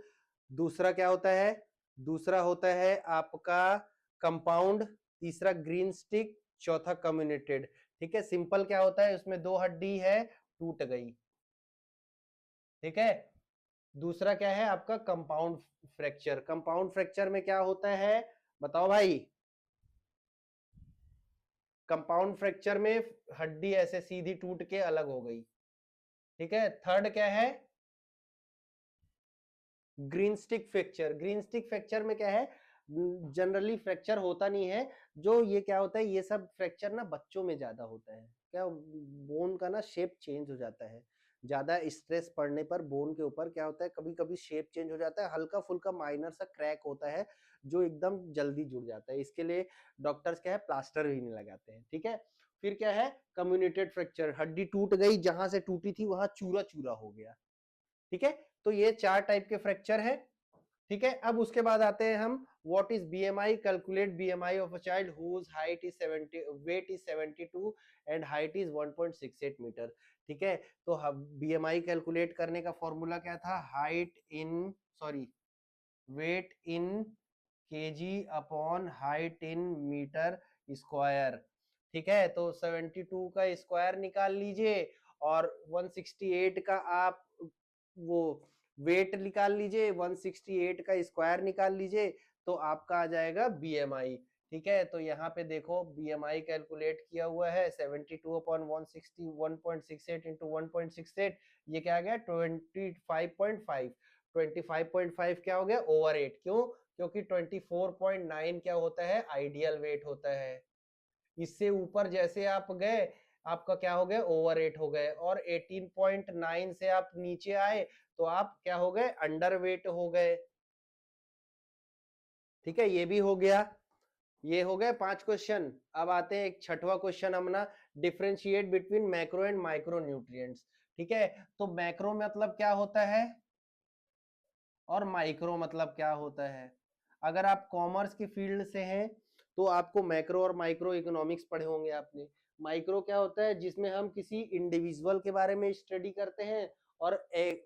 दूसरा क्या होता है? दूसरा होता है आपका कंपाउंड, तीसरा ग्रीन स्टिक, चौथा कम्युनेटेड। ठीक है, सिंपल क्या होता है? उसमें 2 हड्डी है, टूट गई। ठीक है, दूसरा क्या है आपका? Compound fracture. कंपाउंड फ्रैक्चर में क्या होता है बताओ भाई? कंपाउंड फ्रैक्चर में हड्डी ऐसे सीधी टूट के अलग हो गई। ठीक है, थर्ड क्या है? Green stick fracture. Green stick fracture में क्या है? जनरली फ्रैक्चर होता नहीं है। जो ये क्या होता है, ये सब फ्रैक्चर ना बच्चों में ज्यादा होता है। क्या बोन का ना शेप चेंज हो जाता है, ज्यादा स्ट्रेस पड़ने पर बोन के ऊपर क्या होता है, कभी कभी शेप चेंज हो जाता है, हल्का फुल्का माइनर सा क्रैक होता है जो एकदम जल्दी जुड़ जाता है। इसके लिए डॉक्टर्स क्या है, प्लास्टर भी नहीं लगाते हैं। ठीक है, फिर क्या है, कम्युनिटेड फ्रैक्चर, हड्डी टूट गई, जहां से टूटी थी वहां चूरा चूरा हो गया। ठीक है, तो ये 4 टाइप के फ्रैक्चर है। ठीक है, अब उसके बाद आते हैं हम, what is BMI, calculate BMI of a child whose height is 70, weight is 72 and height is 1.68 metre. ठीक है, तो बीएमआई कैलकुलेट करने का फॉर्मूला क्या था, height in, sorry, weight in KG upon height in metre square. ठीक है, तो 72 का स्क्वायर निकाल लीजिए और 168 का आप वो वेट निकाल लीजिए, 168 का स्क्वायर निकाल लीजिए, तो आपका आ जाएगा बीएमआई। ठीक है, तो यहाँ पे देखो बीएमआई कैलकुलेट किया हुआ है 72 अपॉन 160, 1.68 इंटू 1.68, ये क्या आ गया 25.5। 25.5 क्या हो गया, ओवर 8। क्यों, क्योंकि 24.9 क्या होता है, आइडियल वेट होता है। इससे ऊपर जैसे आप गए, आपका क्या हो गया, ओवर 8 हो गए, और 18.9 से आप नीचे आए तो आप क्या हो गए, अंडर वेट हो गए। ठीक है, ये भी हो गया, ये हो गए 5 क्वेश्चन। अब आते हैं एक छठवां क्वेश्चन अपना, differentiate between macro and micro nutrients. ठीक है, तो मैक्रो मतलब क्या होता है और माइक्रो मतलब क्या होता है। अगर आप कॉमर्स की फील्ड से हैं तो आपको मैक्रो और माइक्रो इकोनॉमिक्स पढ़े होंगे आपने। माइक्रो क्या होता है, जिसमें हम किसी इंडिविजुअल के बारे में स्टडी करते हैं, और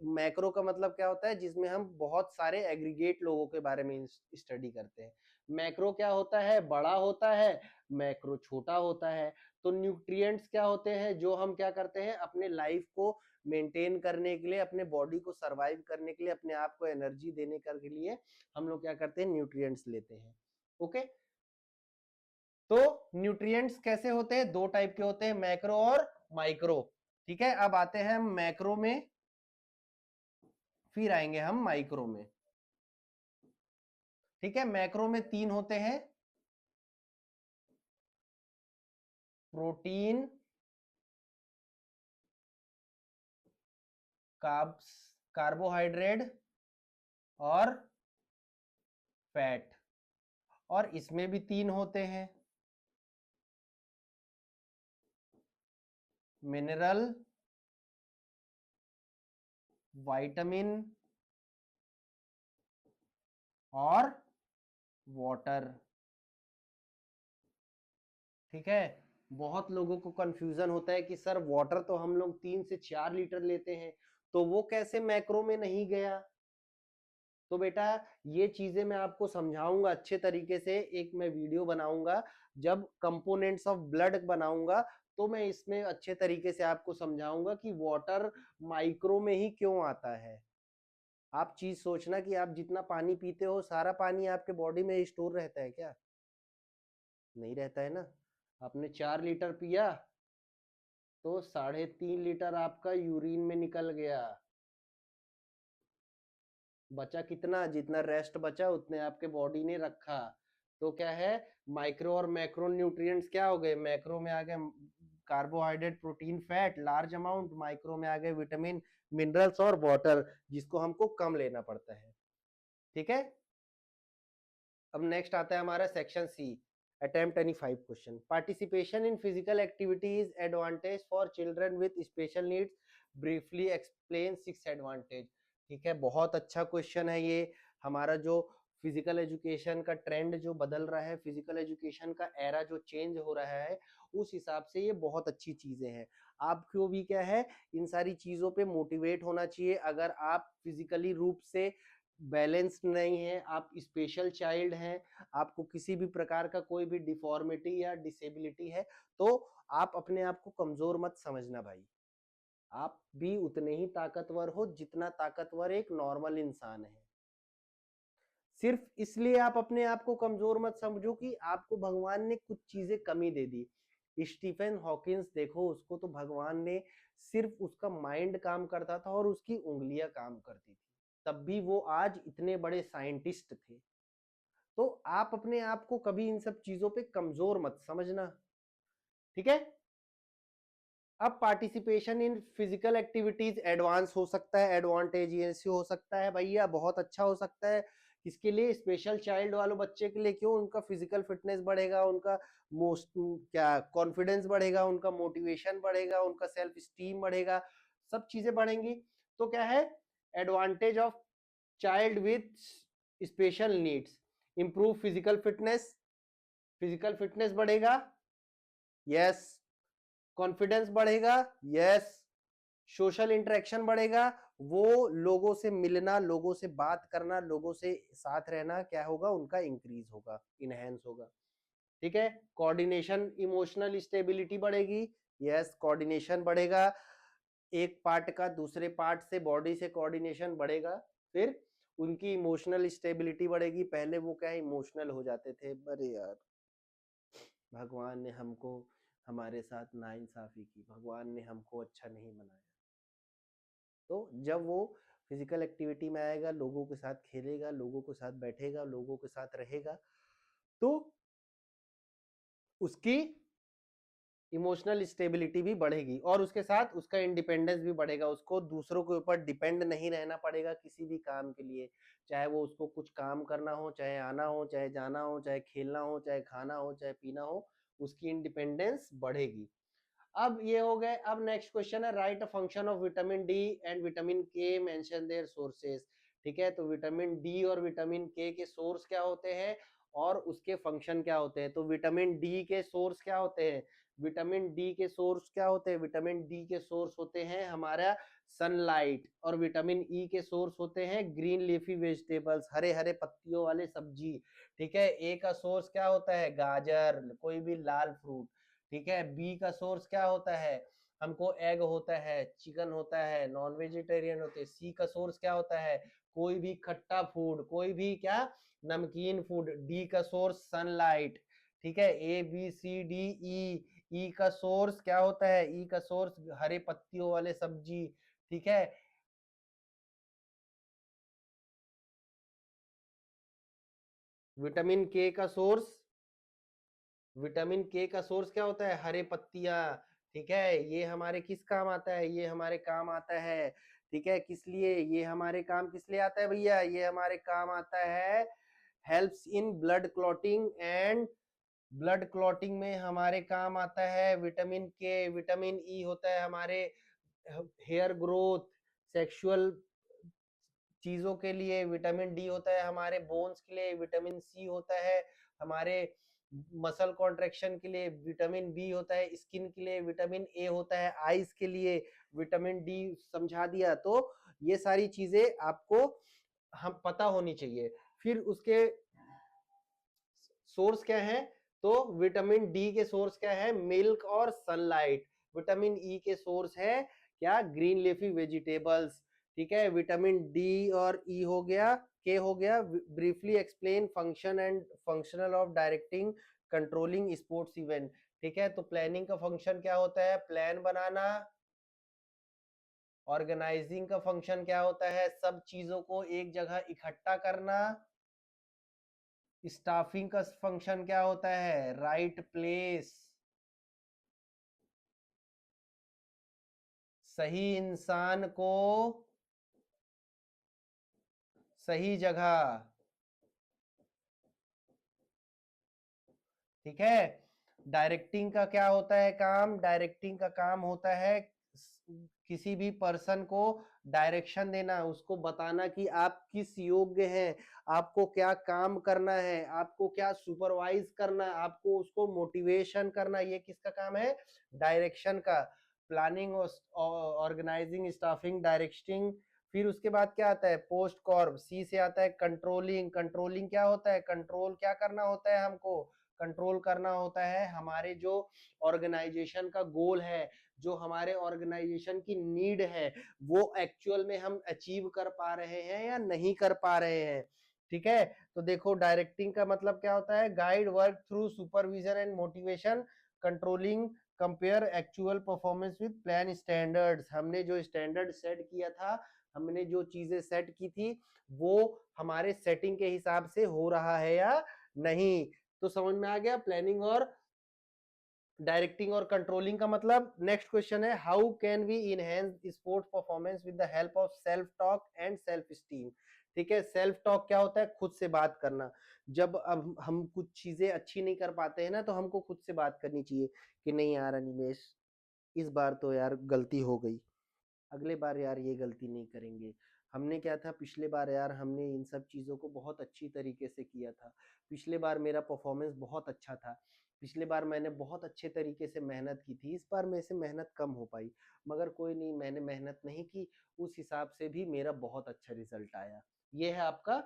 मैक्रो का मतलब क्या होता है, जिसमें हम बहुत सारे एग्रीगेट लोगों के बारे में स्टडी करते हैं। मैक्रो क्या होता है, बड़ा होता है, मैक्रो छोटा होता है। तो न्यूट्रिएंट्स क्या होते हैं, जो हम क्या करते हैं अपने लाइफ को मेंटेन करने के लिए, अपने बॉडी को सरवाइव करने के लिए, अपने आप को एनर्जी देने के लिए हम लोग क्या करते हैं, न्यूट्रिएंट्स लेते हैं। ओके, तो न्यूट्रिएंट्स कैसे होते हैं, 2 टाइप के होते हैं, मैक्रो और माइक्रो। ठीक है, अब आते हैं हम मैक्रो में, फिर आएंगे हम माइक्रो में। ठीक है, मैक्रो में 3 होते हैं, प्रोटीन, कार्ब्स, कार्बोहाइड्रेट और फैट। और इसमें भी 3 होते हैं, मिनरल, विटामिन और वाटर। ठीक है, बहुत लोगों को कंफ्यूजन होता है कि सर वाटर तो हम लोग 3 से 4 लीटर लेते हैं, तो वो कैसे मैक्रो में नहीं गया। तो बेटा ये चीजें मैं आपको समझाऊंगा अच्छे तरीके से, एक मैं वीडियो बनाऊंगा, जब कंपोनेंट्स ऑफ ब्लड बनाऊंगा तो मैं इसमें अच्छे तरीके से आपको समझाऊंगा कि वाटर माइक्रो में ही क्यों आता है। आप चीज सोचना कि आप जितना पानी पीते हो सारा पानी आपके बॉडी में स्टोर रहता है क्या, नहीं रहता है ना। आपने 4 लीटर पिया तो 3.5 लीटर आपका यूरिन में निकल गया, बचा कितना, जितना रेस्ट बचा उतने आपके बॉडी ने रखा। तो क्या है, माइक्रो और मैक्रो न्यूट्रिएंट्स क्या हो गए, मैक्रो में आ गए carbohydrate, protein, fat large amount, micro में आ गए विटामिन, मिनरल्स और वाटर, जिसको हमको कम लेना पड़ता है। ठीक है, अब नेक्स्ट आता है हमारा section C, attempt any 5 question. Participation in physical activity is advantage for children with special needs, briefly explain 6 advantage. ठीक है, बहुत अच्छा क्वेश्चन है ये। हमारा जो फिजिकल एजुकेशन का ट्रेंड जो बदल रहा है, फिजिकल एजुकेशन का एरा जो चेंज हो रहा है, उस हिसाब से ये बहुत अच्छी चीजें हैं। आपको भी क्या है, इन सारी चीजों पे मोटिवेट होना चाहिए। अगर आप फिजिकली रूप से बैलेंस्ड नहीं है, आप स्पेशल चाइल्ड हैं, आपको किसी भी प्रकार का कोई भी डिफॉर्मिटी या डिसेबिलिटी है, तो आप अपने आप को कमजोर मत समझना भाई। आप भी उतने ही ताकतवर हो जितना ताकतवर एक नॉर्मल इंसान है। सिर्फ इसलिए आप अपने आप को कमजोर मत समझो कि आपको भगवान ने कुछ चीजें कमी दे दी। स्टीफन हॉकिंस देखो, उसको तो भगवान ने सिर्फ उसका माइंड काम करता था और उसकी उंगलियां काम करती थी, तब भी वो आज इतने बड़े साइंटिस्ट थे। तो आप अपने आप को कभी इन सब चीजों पे कमजोर मत समझना, ठीक है। अब participation in physical activities advance हो सकता है, एडवांटेजियस हो सकता है भैया, बहुत अच्छा हो सकता है। किसके लिए? स्पेशल चाइल्ड वालों बच्चे के लिए। क्यों? उनका फिजिकल फिटनेस बढ़ेगा, उनका मोस्ट क्या कॉन्फिडेंस बढ़ेगा, उनका मोटिवेशन बढ़ेगा, उनका सेल्फ स्टीम बढ़ेगा, सब चीजें बढ़ेंगी। तो क्या है advantage of child with special needs? Improve physical fitness, physical fitness बढ़ेगा, यस। कॉन्फिडेंस बढ़ेगा, यस। सोशल इंटरेक्शन बढ़ेगा, वो लोगों से मिलना, लोगों से बात करना, लोगों से साथ रहना क्या होगा उनका इंक्रीज होगा, इनहेंस होगा, ठीक है। कोऑर्डिनेशन, इमोशनल स्टेबिलिटी बढ़ेगी, यस। कोऑर्डिनेशन बढ़ेगा, एक पार्ट का दूसरे पार्ट से, बॉडी से कोऑर्डिनेशन बढ़ेगा। फिर उनकी इमोशनल स्टेबिलिटी बढ़ेगी। पहले वो क्या इमोशनल हो जाते थे, अरे यार भगवान ने हमको हमारे साथ नाइंसाफी की, भगवान ने हमको अच्छा नहीं बनाया। तो जब वो फिजिकल एक्टिविटी में आएगा, लोगों के साथ खेलेगा, लोगों के साथ बैठेगा, लोगों के साथ रहेगा, तो उसकी इमोशनल स्टेबिलिटी भी बढ़ेगी और उसके साथ उसका इंडिपेंडेंस भी बढ़ेगा। उसको दूसरों के ऊपर डिपेंड नहीं रहना पड़ेगा किसी भी काम के लिए, चाहे वो उसको कुछ काम करना हो, चाहे आना हो, चाहे जाना हो, चाहे खेलना हो, चाहे खाना हो, चाहे पीना हो, उसकी इंडिपेंडेंस बढ़ेगी। अब ये हो गए। अब नेक्स्ट क्वेश्चन है right a function of vitamin D and vitamin के, मेंशन देयर सोर्सेस। ठीक है, तो विटामिन डी और विटामिन के सोर्स क्या होते हैं और उसके फंक्शन क्या होते हैं। तो विटामिन डी के सोर्स क्या होते हैं? विटामिन डी के सोर्स क्या होते हैं? विटामिन डी के सोर्स होते हैं हमारा सनलाइट, और विटामिन ई के सोर्स होते हैं green leafy vegetables, Hare Hare पत्तियों वाले सब्जी। ठीक है, ए का सोर्स क्या होता है? गाजर, कोई भी लाल फ्रूट। ठीक है, बी का सोर्स क्या होता है? हमको एग होता है, चिकन होता है, नॉन वेजिटेरियन होते हैं। सी का सोर्स क्या होता है? कोई भी खट्टा फूड, कोई भी क्या नमकीन फूड। डी का सोर्स सनलाइट। ठीक है, A B C D E. ई का सोर्स क्या होता है? ई का सोर्स हरे पत्तियों वाले सब्जी। ठीक है, विटामिन के का सोर्स, विटामिन के का सोर्स क्या होता है? हरे पत्तियां। ठीक है, ये हमारे किस काम आता है? ये हमारे काम आता है, ठीक है, किस लिए? ये हमारे काम किस लिए आता है भैया? ये हमारे काम आता है helps in blood clotting, and blood clotting में हमारे काम आता है विटामिन के। विटामिन ई होता है हमारे हेयर ग्रोथ, सेक्सुअल चीजों के लिए। विटामिन डी होता है हमारे बोन्स के लिए। विटामिन सी होता है हमारे मसल कॉन्ट्रेक्शन के लिए। विटामिन बी होता है स्किन के लिए। विटामिन ए होता है आईज के लिए। विटामिन डी समझा दिया। तो ये सारी चीजें आपको हम पता होनी चाहिए। फिर उसके सोर्स क्या है? तो विटामिन डी के सोर्स क्या है? मिल्क और सनलाइट। विटामिन ई के सोर्स है क्या? Green leafy vegetables. ठीक है, विटामिन डी और ई हो गया, के हो गया। Briefly explain function and functional of directing controlling sports event. ठीक है, तो प्लानिंग का फंक्शन क्या होता है? प्लान बनाना। ऑर्गेनाइजिंग का फंक्शन क्या होता है? सब चीजों को एक जगह इकट्ठा करना। स्टाफिंग का फंक्शन क्या होता है? राइट प्लेस, सही इंसान को सही जगह। ठीक है, डायरेक्टिंग का क्या होता है काम? डायरेक्टिंग का काम होता है किसी भी पर्सन को डायरेक्शन देना, उसको बताना कि आप किस योग्य हैं, आपको क्या काम करना है, आपको क्या सुपरवाइज करना है, आपको उसको मोटिवेशन करना। ये किसका काम है? डायरेक्शन का। Planning, organizing, staffing, directing. फिर उसके बाद क्या आता है? Post Corp. सी से आता है कंट्रोलिंग। कंट्रोलिंग क्या होता है? कंट्रोल क्या करना होता है हमको? कंट्रोल करना होता है हमारे जो ऑर्गेनाइजेशन का गोल है, जो हमारे ऑर्गेनाइजेशन की नीड है, वो एक्चुअल में हम अचीव कर पा रहे हैं या नहीं कर पा रहे हैं। ठीक है, तो देखो डायरेक्टिंग का मतलब क्या होता है? Guide work through supervision and motivation. Controlling compare actual performance with plan standards. हमने जो स्टैंडर्ड सेट किया था, हमने जो चीजें सेट की थी वो हमारे सेटिंग के हिसाब से हो रहा है या नहीं। तो समझ में आ गया प्लानिंग और डायरेक्टिंग और कंट्रोलिंग का मतलब। नेक्स्ट क्वेश्चन है, how can we enhance sports performance with the help of self talk and self esteem. ठीक है, सेल्फ टॉक क्या होता है? खुद से बात करना। जब अब हम कुछ चीजें अच्छी नहीं कर पाते हैं ना, तो हमको खुद से बात करनी चाहिए कि नहीं यार अनिमेश, इस बार तो यार गलती हो गई, अगले बार यार ये गलती नहीं करेंगे। हमने क्या था पिछले बार यार, हमने इन सब चीज़ों को बहुत अच्छी तरीके से किया था, पिछले बार मेरा परफॉर्मेंस बहुत अच्छा था, पिछले बार मैंने बहुत अच्छे तरीके से मेहनत की थी, इस बार मेरे से मेहनत कम हो पाई, मगर कोई नहीं, मैंने मेहनत नहीं की, उस हिसाब से भी मेरा बहुत अच्छा रिजल्ट आया। ये है आपका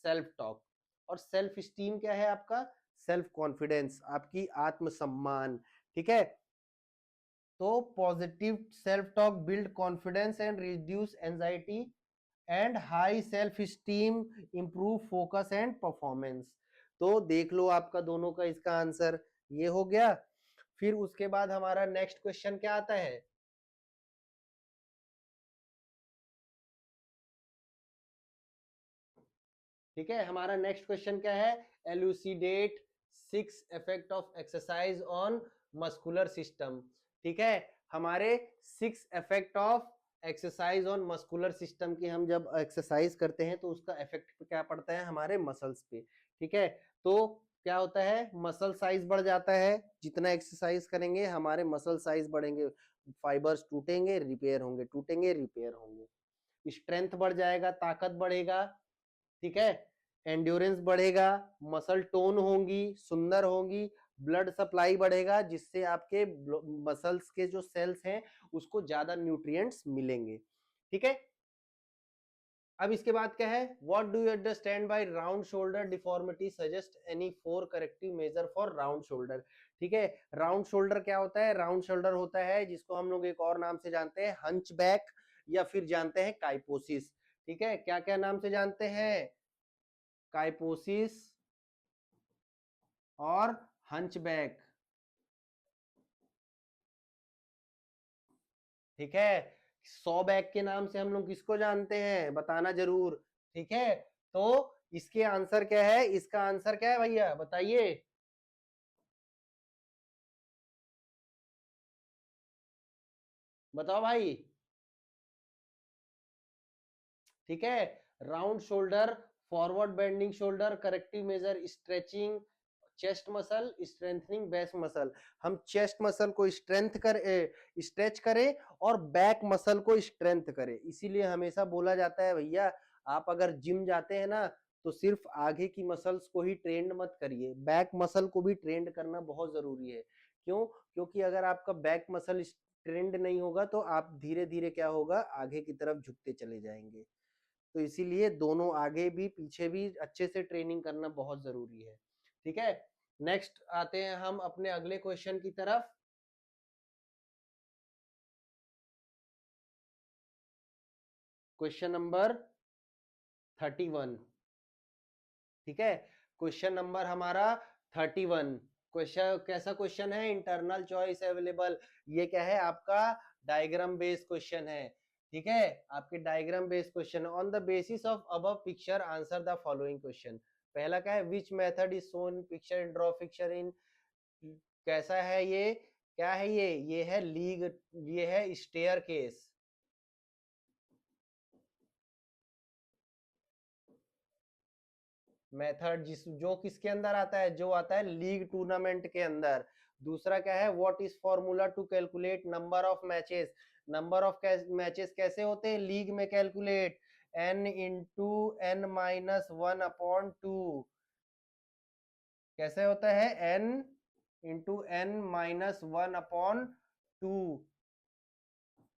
सेल्फ टॉक। और सेल्फ स्टीम क्या है? आपका सेल्फ कॉन्फिडेंस, आपकी आत्मसम्मान। ठीक है, तो positive self talk build confidence and reduce anxiety and high self esteem improve focus and performance. तो देख लो आपका दोनों का इसका आंसर ये हो गया। फिर उसके बाद हमारा नेक्स्ट क्वेश्चन क्या आता है? ठीक है, हमारा नेक्स्ट क्वेश्चन क्या है? Elucidate 6 effect of exercise on muscular system. ठीक है, हमारे 6 effect of exercise on muscular system की, हम जब एक्सरसाइज करते हैं तो उसका इफेक्ट क्या पड़ता है हमारे मसल्स पे। ठीक है, तो क्या होता है? मसल साइज बढ़ जाता है, जितना एक्सरसाइज करेंगे हमारे मसल साइज बढ़ेंगे, फाइबर्स टूटेंगे रिपेयर होंगे, टूटेंगे रिपेयर होंगे, स्ट्रेंथ बढ़ जाएगा, ताकत बढ़ेगा। ठीक है, एंड्योरेंस बढ़ेगा, मसल टोन होंगी, सुंदर होंगी, ब्लड सप्लाई बढ़ेगा, जिससे आपके मसल्स के जो सेल्स हैं उसको ज्यादा न्यूट्रिएंट्स मिलेंगे। ठीक है, अब इसके बाद क्या है? What do you understand by round shoulder deformity, suggest any 4 corrective measure for round shoulder. ठीक है, राउंड शोल्डर क्या होता है? राउंड शोल्डर होता है जिसको हम लोग एक और नाम से जानते हैं, हंचबैक, या फिर जानते हैं काइपोसिस। ठीक है, क्या क्या नाम से जानते हैं? काइपोसिस और हंचबैक। ठीक है, सौ बैक के नाम से हम लोग किसको जानते हैं? बताना जरूर। ठीक है, तो इसके आंसर क्या है? इसका आंसर क्या है भैया बताइए? बताओ भाई। ठीक है, round shoulder, forward bending shoulder, corrective measure stretching chest muscle, strengthening back muscle. हम चेस्ट मसल को स्ट्रेच करें और बैक मसल को स्ट्रेंथ करें। इसीलिए हमेशा बोला जाता है भैया, आप अगर जिम जाते हैं ना, तो सिर्फ आगे की मसल्स को ही ट्रेंड मत करिए, बैक मसल को भी ट्रेंड करना बहुत जरूरी है। क्यों? क्योंकि अगर आपका बैक मसल ट्रेंड नहीं होगा तो आप धीरे धीरे क्या होगा, आगे की तरफ झुकते चले जाएंगे। तो इसीलिए दोनों आगे भी पीछे भी अच्छे से ट्रेनिंग करना बहुत जरूरी है। ठीक है, नेक्स्ट आते हैं हम अपने अगले क्वेश्चन की तरफ। Question number 31। ठीक है, क्वेश्चन नंबर हमारा 31। क्वेश्चन कैसा क्वेश्चन है? Internal choice available. ये क्या है? आपका डायग्राम बेस्ड क्वेश्चन है। ठीक है, आपके diagram based question, on the basis of above picture answer the following question. पहला क्या है? Which method is shown picture in draw picture in. कैसा है ये? क्या है ये है लीग, ये है स्टेयर केस। मेथड जिस जो किसके अंदर आता है? जो आता है लीग टूर्नामेंट के अंदर। दूसरा क्या है? What is formula to calculate number of matches. Number of matches कैसे होते हैं लीग में calculate? n into N minus one upon two. कैसे होता है? n into N minus one upon two.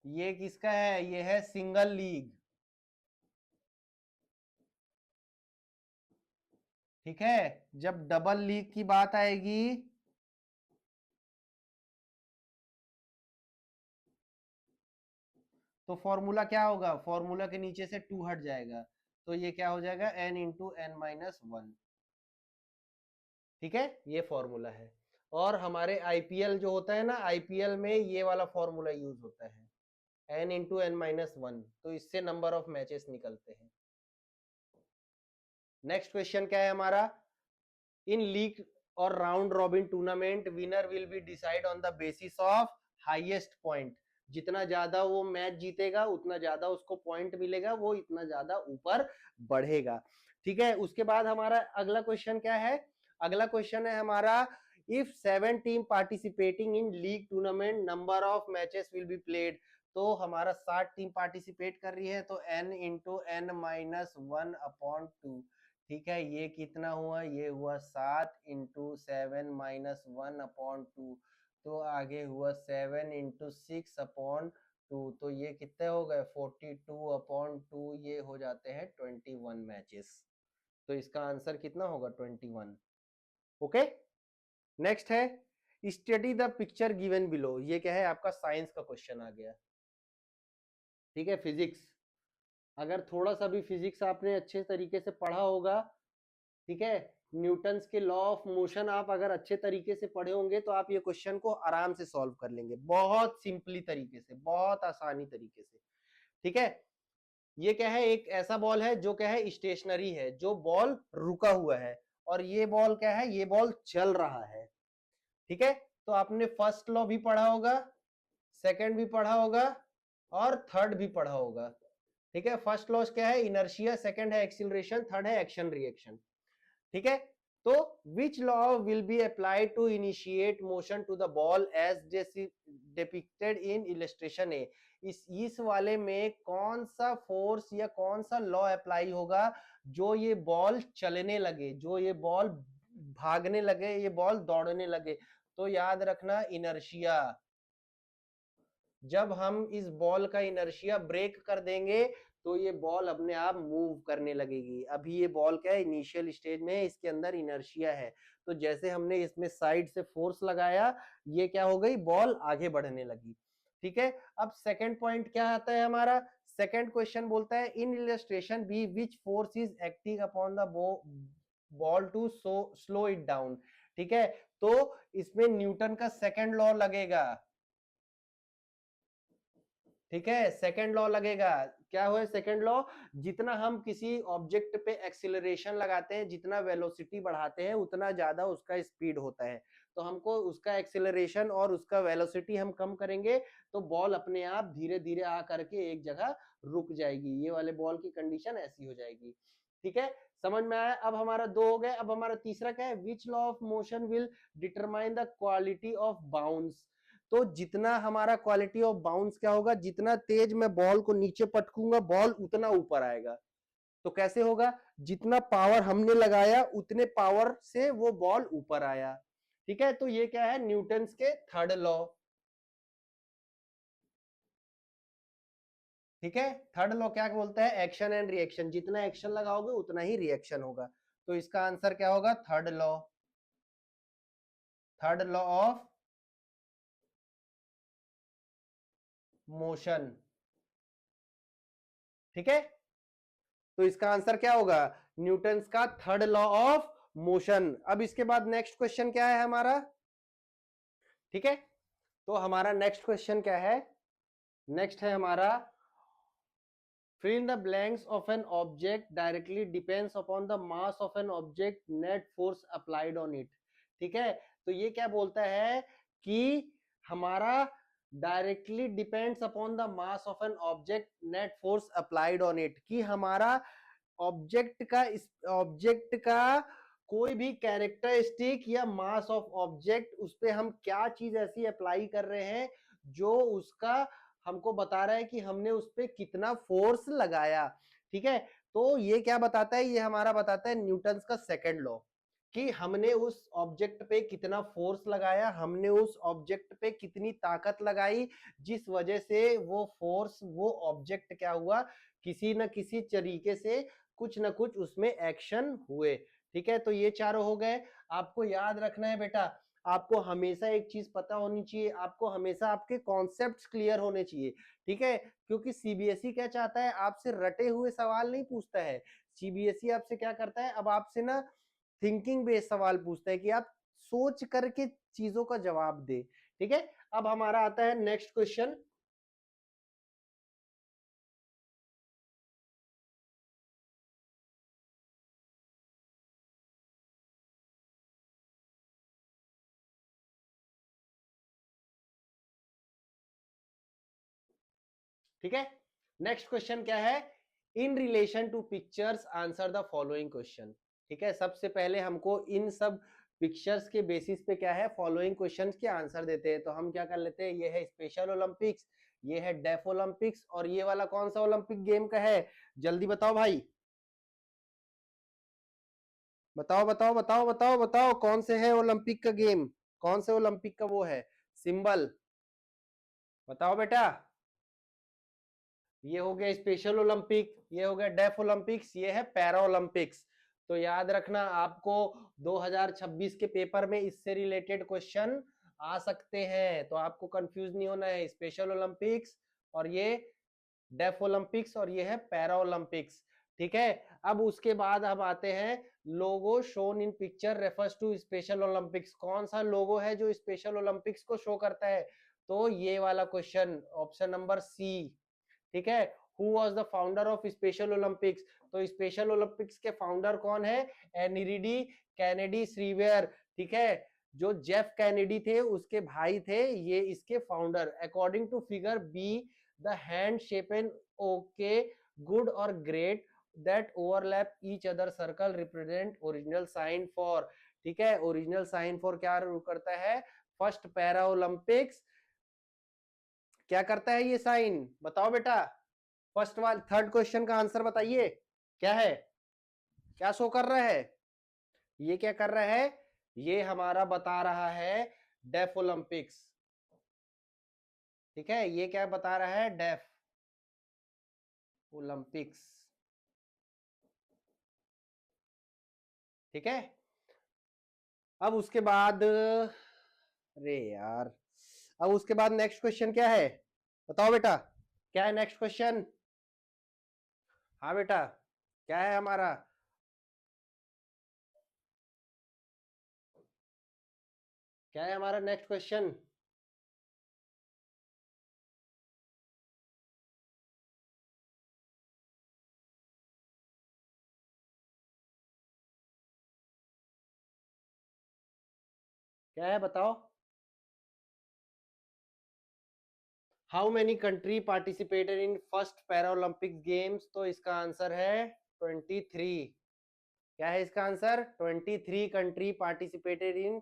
ये किसका है? ये है सिंगल लीग। ठीक है, जब डबल लीग की बात आएगी, तो फॉर्मूला क्या होगा? फॉर्मूला के नीचे से टू हट जाएगा, तो ये क्या हो जाएगा? n into N minus one. ठीक है, ये फॉर्मूला है। और हमारे आईपीएल जो होता है ना, आईपीएल में ये वाला फॉर्मूला यूज होता है, n into n minus one, तो इससे नंबर ऑफ मैचेस निकलते हैं। नेक्स्ट क्वेश्चन क्या है हमारा, इन लीग और round robin tournament winner will be decide on the basis of highest point. जितना ज्यादा वो मैच जीतेगा उतना ज्यादा उसको पॉइंट मिलेगा, वो इतना ज्यादा ऊपर बढ़ेगा। ठीक है, उसके बाद हमारा अगला क्वेश्चन क्या है, अगला क्वेश्चन है हमारा, if 7 team participating in league tournament number of matches will be played. तो हमारा 7 टीम पार्टिसिपेट कर रही है, तो n into n minus one upon to. ठीक है, ये कितना हुआ, ये हुआ 7 इंटू 7 - 1 अपॉन 2, तो आगे हुआ 7 इंटू 6 अपॉन 2, तो ये कितने हो गए 42/2, ये हो जाते हैं 21 मैचेस। तो इसका आंसर कितना होगा 21। ओके, नेक्स्ट है, study the picture given below. ये क्या है, आपका साइंस का क्वेश्चन आ गया। ठीक है, फिजिक्स, अगर थोड़ा सा भी फिजिक्स आपने अच्छे तरीके से पढ़ा होगा, ठीक है, न्यूटन्स के लॉ ऑफ मोशन आप अगर अच्छे तरीके से पढ़े होंगे तो आप ये क्वेश्चन को आराम से सॉल्व कर लेंगे, बहुत सिंपली तरीके से, बहुत आसानी तरीके से। ठीक है, ये क्या है, एक ऐसा बॉल है जो क्या है स्टेशनरी है, जो बॉल रुका हुआ है, और ये बॉल क्या है, ये बॉल चल रहा है। ठीक है, तो आपने फर्स्ट लॉ भी पढ़ा होगा, सेकंड भी पढ़ा होगा, और थर्ड भी पढ़ा होगा। ठीक है, फर्स्ट लॉ क्या है, इनर्शिया, सेकंड है एक्सीलरेशन, थर्ड है एक्शन रिएक्शन। ठीक है, तो which law will be applied to initiate motion to the ball as depicted in illustration A. इस वाले में कौन सा फोर्स या कौन सा लॉ अप्लाई होगा जो ये बॉल चलने लगे, जो ये बॉल भागने लगे, ये बॉल दौड़ने लगे। तो याद रखना, इनर्शिया। जब हम इस बॉल का इनर्शिया ब्रेक कर देंगे तो ये बॉल अपने आप मूव करने लगेगी। अभी ये बॉल क्या है, इनिशियल स्टेज में है, इसके अंदर इनर्शिया है, तो जैसे हमने इसमें साइड से फोर्स लगाया, ये क्या हो गई, बॉल आगे बढ़ने लगी। ठीक है, अब सेकंड पॉइंट क्या आता है हमारा, सेकंड क्वेश्चन बोलता है, in illustration B which force is acting upon the ball to slow it down. ठीक है, तो इसमें न्यूटन का सेकंड लॉ लगेगा। ठीक है, सेकंड लॉ लगेगा। क्या हुआ सेकंड लॉ, जितना हम किसी ऑब्जेक्ट पे एक्सीलरेशन लगाते हैं, जितना वेलोसिटी बढ़ाते हैं, उतना ज्यादा उसका स्पीड होता है। तो हमको उसका एक्सीलरेशन और उसका वेलोसिटी हम कम करेंगे तो बॉल अपने आप धीरे धीरे आ करके एक जगह रुक जाएगी। ये वाले बॉल की कंडीशन ऐसी हो जाएगी। ठीक है, समझ में आया। अब हमारा दो हो गए, अब हमारा तीसरा क्या है, which law of motion will determine the quality of bounce. तो जितना हमारा क्वालिटी ऑफ बाउंस क्या होगा, जितना तेज मैं बॉल को नीचे पटकूंगा बॉल उतना ऊपर आएगा। तो कैसे होगा, जितना पावर हमने लगाया उतने पावर से वो बॉल ऊपर आया। ठीक है, तो ये क्या है, न्यूटन्स के थर्ड लॉ। ठीक है, थर्ड लॉ क्या बोलता है, एक्शन एंड रिएक्शन, जितना एक्शन लगाओगे उतना ही रिएक्शन होगा। तो इसका आंसर क्या होगा, third law, third law of motion. ठीक है, तो इसका आंसर क्या होगा, न्यूटन्स का थर्ड लॉ ऑफ मोशन। अब इसके बाद नेक्स्ट क्वेश्चन क्या है हमारा। ठीक है, तो हमारा नेक्स्ट क्वेश्चन क्या है, नेक्स्ट है हमारा, fill in the blanks of an object directly depends upon the mass of an object, net force applied on it। ठीक है, तो ये क्या बोलता है कि हमारा directly depends upon the mass of an object, net force applied on it, कि हमारा ऑब्जेक्ट का कोई भी कैरेक्टरिस्टिक या मास ऑफ ऑब्जेक्ट, उस पर हम क्या चीज ऐसी अप्लाई कर रहे हैं जो उसका हमको बता रहा है कि हमने उस पर कितना फोर्स लगाया। ठीक है, तो ये क्या बताता है, ये हमारा बताता है न्यूटन्स का सेकंड लॉ, कि हमने उस ऑब्जेक्ट पे कितना फोर्स लगाया, हमने उस ऑब्जेक्ट पे कितनी ताकत लगाई, जिस वजह से वो फोर्स, वो ऑब्जेक्ट क्या हुआ, किसी न किसी तरीके से कुछ न कुछ उसमें एक्शन हुए। ठीक है, तो ये चारों हो गए। आपको याद रखना है बेटा, आपको हमेशा एक चीज पता होनी चाहिए, आपको हमेशा आपके कॉन्सेप्ट्स क्लियर होने चाहिए। ठीक है, क्योंकि सीबीएसई क्या चाहता है, आपसे रटे हुए सवाल नहीं पूछता है। सीबीएसई आपसे क्या करता है, अब आपसे ना थिंकिंग बेस्ड सवाल पूछता है, कि आप सोच करके चीजों का जवाब दे। ठीक है, अब हमारा आता है नेक्स्ट क्वेश्चन। ठीक है। नेक्स्ट क्वेश्चन क्या है, in relation to pictures answer the following question. ठीक है, सबसे पहले हमको इन सब पिक्चर्स के बेसिस पे क्या है फॉलोइंग क्वेश्चंस के आंसर देते हैं। तो हम क्या कर लेते हैं, ये है स्पेशल ओलंपिक्स, ये है डेफ ओलंपिक्स, और ये वाला कौन सा ओलंपिक गेम का है, जल्दी बताओ भाई, बताओ बताओ बताओ बताओ बताओ, कौन से है ओलंपिक का गेम, कौन से ओलंपिक का वो है सिंबल, बताओ बेटा। ये हो गया स्पेशल ओलंपिक, ये हो गया डेफ ओलंपिक्स, ये है पैरा ओलंपिक्स। तो याद रखना आपको 2026 के पेपर में इससे रिलेटेड क्वेश्चन आ सकते हैं, तो आपको कंफ्यूज नहीं होना है। स्पेशल ओलंपिक्स और ये डेफ ओलंपिक्स और ये है पैरा ओलंपिक्स। ठीक है, अब उसके बाद हम आते हैं logo shown in picture refers to Special Olympics. कौन सा लोगो है जो स्पेशल ओलंपिक्स को शो करता है, तो ये वाला क्वेश्चन ऑप्शन नंबर सी। ठीक है, who was the founder of special Olympics, तो स्पेशल ओलंपिक्स के फाउंडर कौन है, एनिडी कैनेडी श्रीवेयर। ठीक है, जो जेफ कैनेडी थे उसके भाई थे ये इसके founder. According to figure B the hand shaped okay good और great that overlap each other circle represent original sign for. ठीक है, ओरिजिनल साइन फॉर क्या करता है, फर्स्ट पैरा ओलंपिक्स क्या करता है ये साइन, बताओ बेटा। फर्स्ट वाला थर्ड क्वेश्चन का आंसर बताइए, क्या है, क्या शो कर रहा है, ये क्या कर रहा है, ये हमारा बता रहा है डेफ ओलंपिक्स। ठीक है, ये क्या बता रहा है, डेफ ओलंपिक्स। ठीक है, अब उसके बाद, अरे यार, अब उसके बाद नेक्स्ट क्वेश्चन क्या है, बताओ बेटा, क्या है नेक्स्ट क्वेश्चन। हाँ बेटा, क्या है हमारा, क्या है हमारा नेक्स्ट क्वेश्चन। क्या है बताओ, how many country participated in first para Olympic games, तो इसका आंसर है 23। क्या है इसका answer, 23 country participated in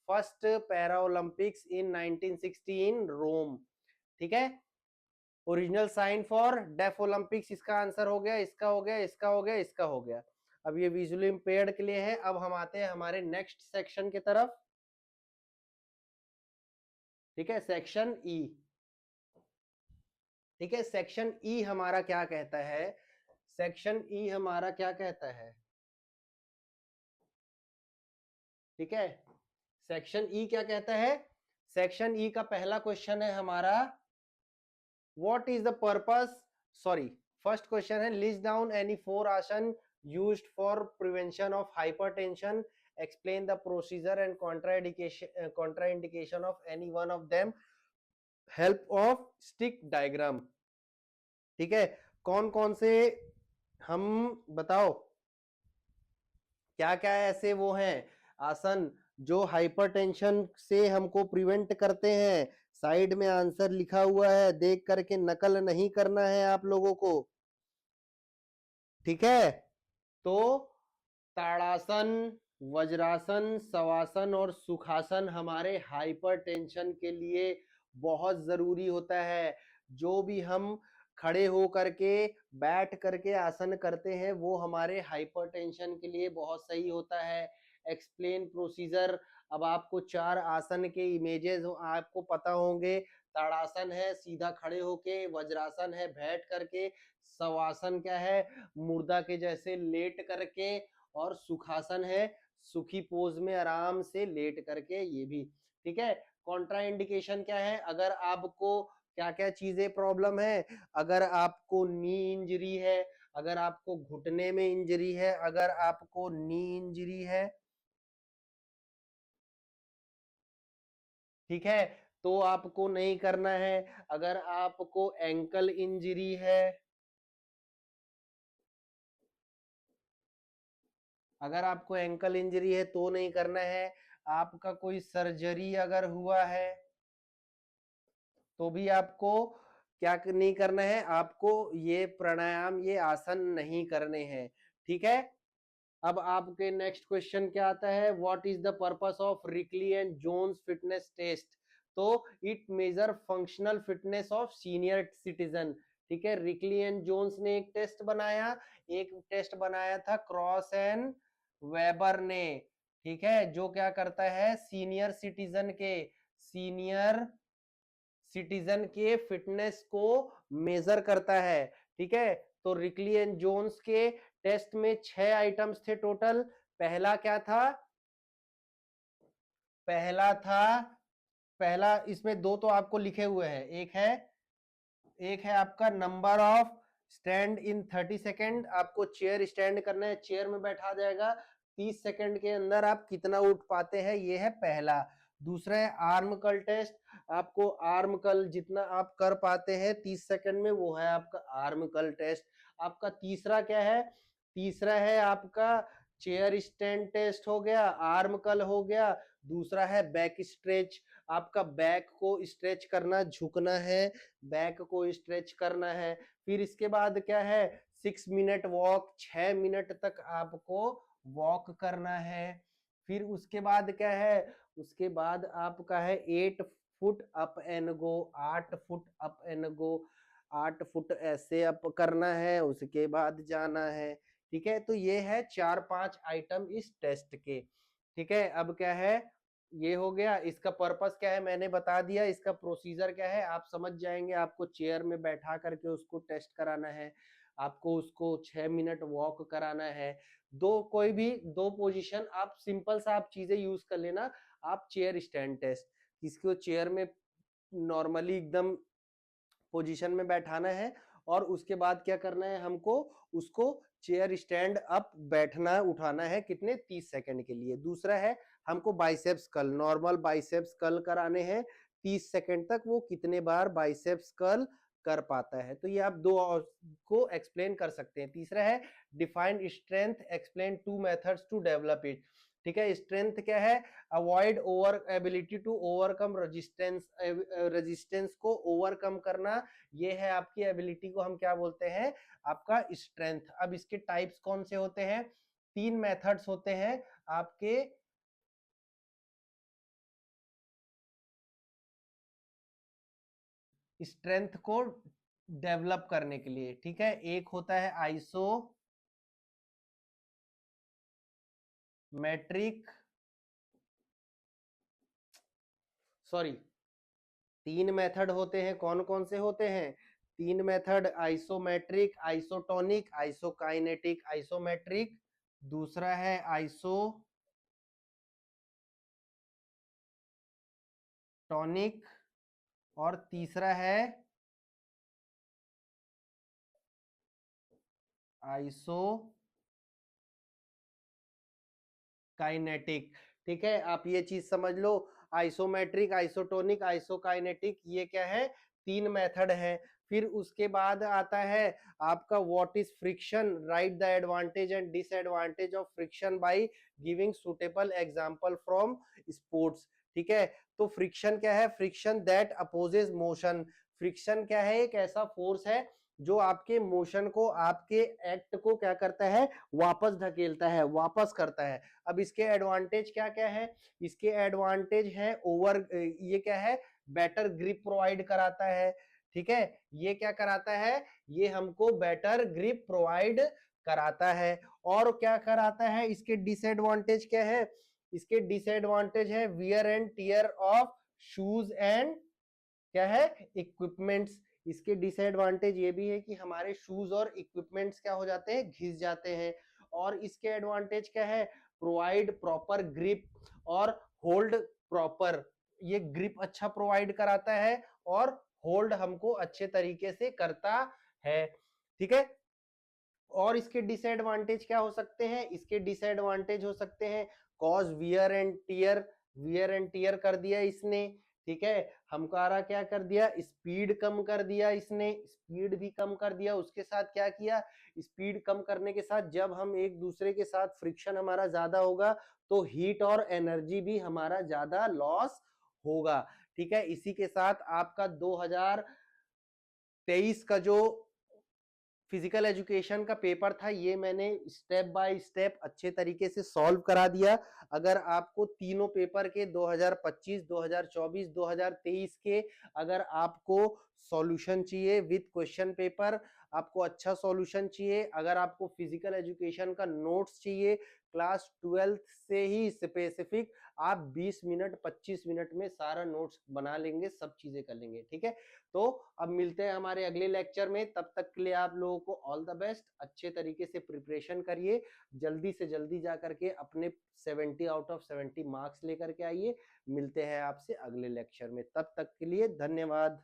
first para Olympics in 1916 Rome. ठीक है, original sign for deaf Olympics इसका आंसर हो गया, इसका हो गया, इसका हो गया, इसका हो गया। अब ये विजुअली इंपेयर्ड के लिए है। अब हम आते हैं हमारे नेक्स्ट सेक्शन की तरफ। ठीक है, सेक्शन ई। ठीक है, सेक्शन ई हमारा क्या कहता है, सेक्शन ई हमारा क्या कहता है, ठीक है, सेक्शन ई क्या कहता है, सेक्शन ई का पहला क्वेश्चन है हमारा, what is the purpose, sorry, first question है लिस्ट डाउन एनी 4 आसन used for prevention of hypertension, explain the procedure and contraindication of any one of them, help of stick diagram. ठीक है, कौन कौन से, हम बताओ क्या क्या ऐसे वो हैं आसन जो हाइपरटेंशन से हमको प्रिवेंट करते हैं। साइड में आंसर लिखा हुआ है, देख करके नकल नहीं करना है आप लोगों को। ठीक है, तो ताड़ासन, वज्रासन, शवासन और सुखासन हमारे हाइपरटेंशन के लिए बहुत जरूरी होता है। जो भी हम खड़े हो करके बैठ करके आसन करते हैं वो हमारे हाइपरटेंशन के लिए बहुत सही होता है। एक्सप्लेन प्रोसीजर, अब आपको 4 आसन के इमेजेस आपको पता होंगे। ताड़ासन है सीधा खड़े होके, वज्रासन है बैठ करके, शवासन क्या है मुर्दा के जैसे लेट करके, और सुखासन है सुखी पोज में आराम से लेट करके, ये भी। ठीक है, कॉन्ट्रा इंडिकेशन क्या है, अगर आपको क्या क्या चीजें प्रॉब्लम है, अगर आपको नी इंजरी है, अगर आपको घुटने में इंजरी है, अगर आपको नी इंजरी है, ठीक है, तो आपको नहीं करना है। अगर आपको एंकल इंजरी है, अगर आपको एंकल इंजरी है तो नहीं करना है। आपका कोई सर्जरी अगर हुआ है तो भी आपको क्या नहीं करना है आपको, ये प्राणायाम, ये आसन नहीं करने हैं, ठीक है। अब आपके नेक्स्ट क्वेश्चन क्या आता है, what is the purpose of Rikli and Jones fitness test. तो it measure functional fitness of senior citizen, ठीक है। रिकली एंड जोन्स ने एक टेस्ट बनाया, एक टेस्ट बनाया था क्रॉस एंड वेबर ने, ठीक है, जो क्या करता है सीनियर सिटीजन के फिटनेस को मेजर करता है, ठीक है। तो रिकली एंड जोन्स के टेस्ट में 6 आइटम्स थे टोटल। पहला क्या था, पहला था, पहला इसमें दो तो आपको लिखे हुए हैं, एक है आपका number of stand in 30 second, आपको चेयर स्टैंड करना है, चेयर में बैठा जाएगा, 30 सेकेंड के अंदर आप कितना उठ पाते हैं, ये है पहला। दूसरा है आर्म कर्ल टेस्ट, आपको आर्म कर्ल जितना आप कर पाते हैं 30 सेकेंड में, वो है आपका आर्म कर्ल टेस्ट। आपका तीसरा क्या है, तीसरा है आपका चेयर स्टैंड टेस्ट हो गया, आर्म कर्ल हो गया। दूसरा है बैक स्ट्रेच, आपका बैक को स्ट्रेच करना, झुकना है, बैक को स्ट्रेच करना है। फिर इसके बाद क्या है, 6 मिनट वॉक, 6 मिनट तक आपको वॉक करना है। फिर उसके बाद क्या है, उसके बाद आपका है 8 foot up and go, 8 foot up and go, 8 foot ऐसे अप करना है, उसके बाद जाना है, ठीक है। तो ये है 4-5 आइटम इस टेस्ट के, ठीक है। अब क्या है, ये हो गया, इसका पर्पस क्या है मैंने बता दिया, इसका प्रोसीजर क्या है आप समझ जाएंगे। आपको चेयर में बैठा करके उसको टेस्ट कराना है, आपको उसको 6 मिनट वॉक कराना है, कोई भी दो पोजीशन आप सिंपल सा आप चीजें यूज कर लेना। आप चेयर स्टैंड टेस्ट, किसको चेयर में नॉर्मली एकदम पोजीशन में बैठाना है, और उसके बाद क्या करना है हमको, उसको चेयर स्टैंड अप बैठना उठाना है, कितने 30 सेकंड के लिए। दूसरा है हमको biceps curl, normal biceps curl कराने हैं 30 सेकंड तक, वो कितने बार बाइसेप्स कर्ल कर पाता है। तो ये आप दो को एक्सप्लेन कर सकते हैं। तीसरा है defined strength, explain 2 methods to develop it, ठीक है। स्ट्रेंथ क्या है, avoid over ability to overcome resistance, resistance को ओवरकम करना, ये है आपकी एबिलिटी को हम क्या बोलते हैं, आपका स्ट्रेंथ। अब इसके टाइप्स कौन से होते हैं, 3 मेथड्स होते हैं आपके स्ट्रेंथ को डेवलप करने के लिए, ठीक है। एक होता है आइसोमेट्रिक, सॉरी, 3 मेथड होते हैं, कौन कौन से होते हैं, 3 method, isometric, isotonic, isokinetic. Isometric, दूसरा है आइसोटोनिक, और तीसरा है आइसो काइनेटिक, ठीक है। आप ये चीज समझ लो, आइसोमेट्रिक, आइसोटोनिक, आइसोकाइनेटिक, ये क्या है, 3 मेथड है। फिर उसके बाद आता है आपका what is friction, right the advantage and disadvantage of friction by giving suitable example from sports, ठीक है। तो फ्रिक्शन क्या है, friction that opposes motion, friction क्या है, एक ऐसा फोर्स है जो आपके मोशन को, आपके एक्ट को क्या करता है, वापस धकेलता है, वापस करता है। अब इसके एडवांटेज क्या क्या है, इसके एडवांटेज है ओवर, ये क्या है, बेटर ग्रिप प्रोवाइड कराता है, ठीक है। ये क्या कराता है, ये हमको बेटर ग्रिप प्रोवाइड कराता है। और क्या कराता है, इसके डिसएडवांटेज क्या है, इसके डिसएडवांटेज है wear and tear of shoes and क्या है, इक्विपमेंट्स। इसके डिसएडवांटेज ये भी है कि हमारे शूज और इक्विपमेंट्स क्या हो जाते हैं, घिस जाते हैं। और इसके एडवांटेज क्या है, प्रोवाइड प्रॉपर ग्रिप और होल्ड प्रॉपर, ये ग्रिप अच्छा प्रोवाइड कराता है और होल्ड हमको अच्छे तरीके से करता है, ठीक है। और इसके डिसएडवांटेज क्या हो सकते हैं, इसके डिसएडवांटेज हो सकते हैं cause wear and tear, wear and tear कर दिया इसने, ठीक है। हमारा क्या कर दिया, स्पीड कम कर दिया इसने, स्पीड भी कम कर दिया। उसके साथ क्या किया, स्पीड कम करने के साथ जब हम एक दूसरे के साथ फ्रिक्शन हमारा ज्यादा होगा तो हीट और एनर्जी भी हमारा ज्यादा लॉस होगा, ठीक है। इसी के साथ आपका 23 का जो फिजिकल एजुकेशन का पेपर था, ये मैंने स्टेप बाय स्टेप अच्छे तरीके से सॉल्व करा दिया। अगर आपको तीनों पेपर के 2025, 2024, 2023 के अगर आपको सॉल्यूशन चाहिए विद क्वेश्चन पेपर, आपको अच्छा सॉल्यूशन चाहिए, अगर आपको फिजिकल एजुकेशन का नोट्स चाहिए क्लास 12th से ही स्पेसिफिक, आप 20 मिनट 25 मिनट में सारा नोट्स बना लेंगे, सब चीजें कर लेंगे। ठीक है, तो अब मिलते हैं हमारे अगले लेक्चर में, तब तक के लिए आप लोगों को ऑल द बेस्ट। अच्छे तरीके से प्रिपरेशन करिए, जल्दी से जल्दी जा करके अपने 70 आउट ऑफ 70 मार्क्स लेकर के आइए। मिलते हैं आपसे अगले लेक्चर में, तब तक के लिए धन्यवाद।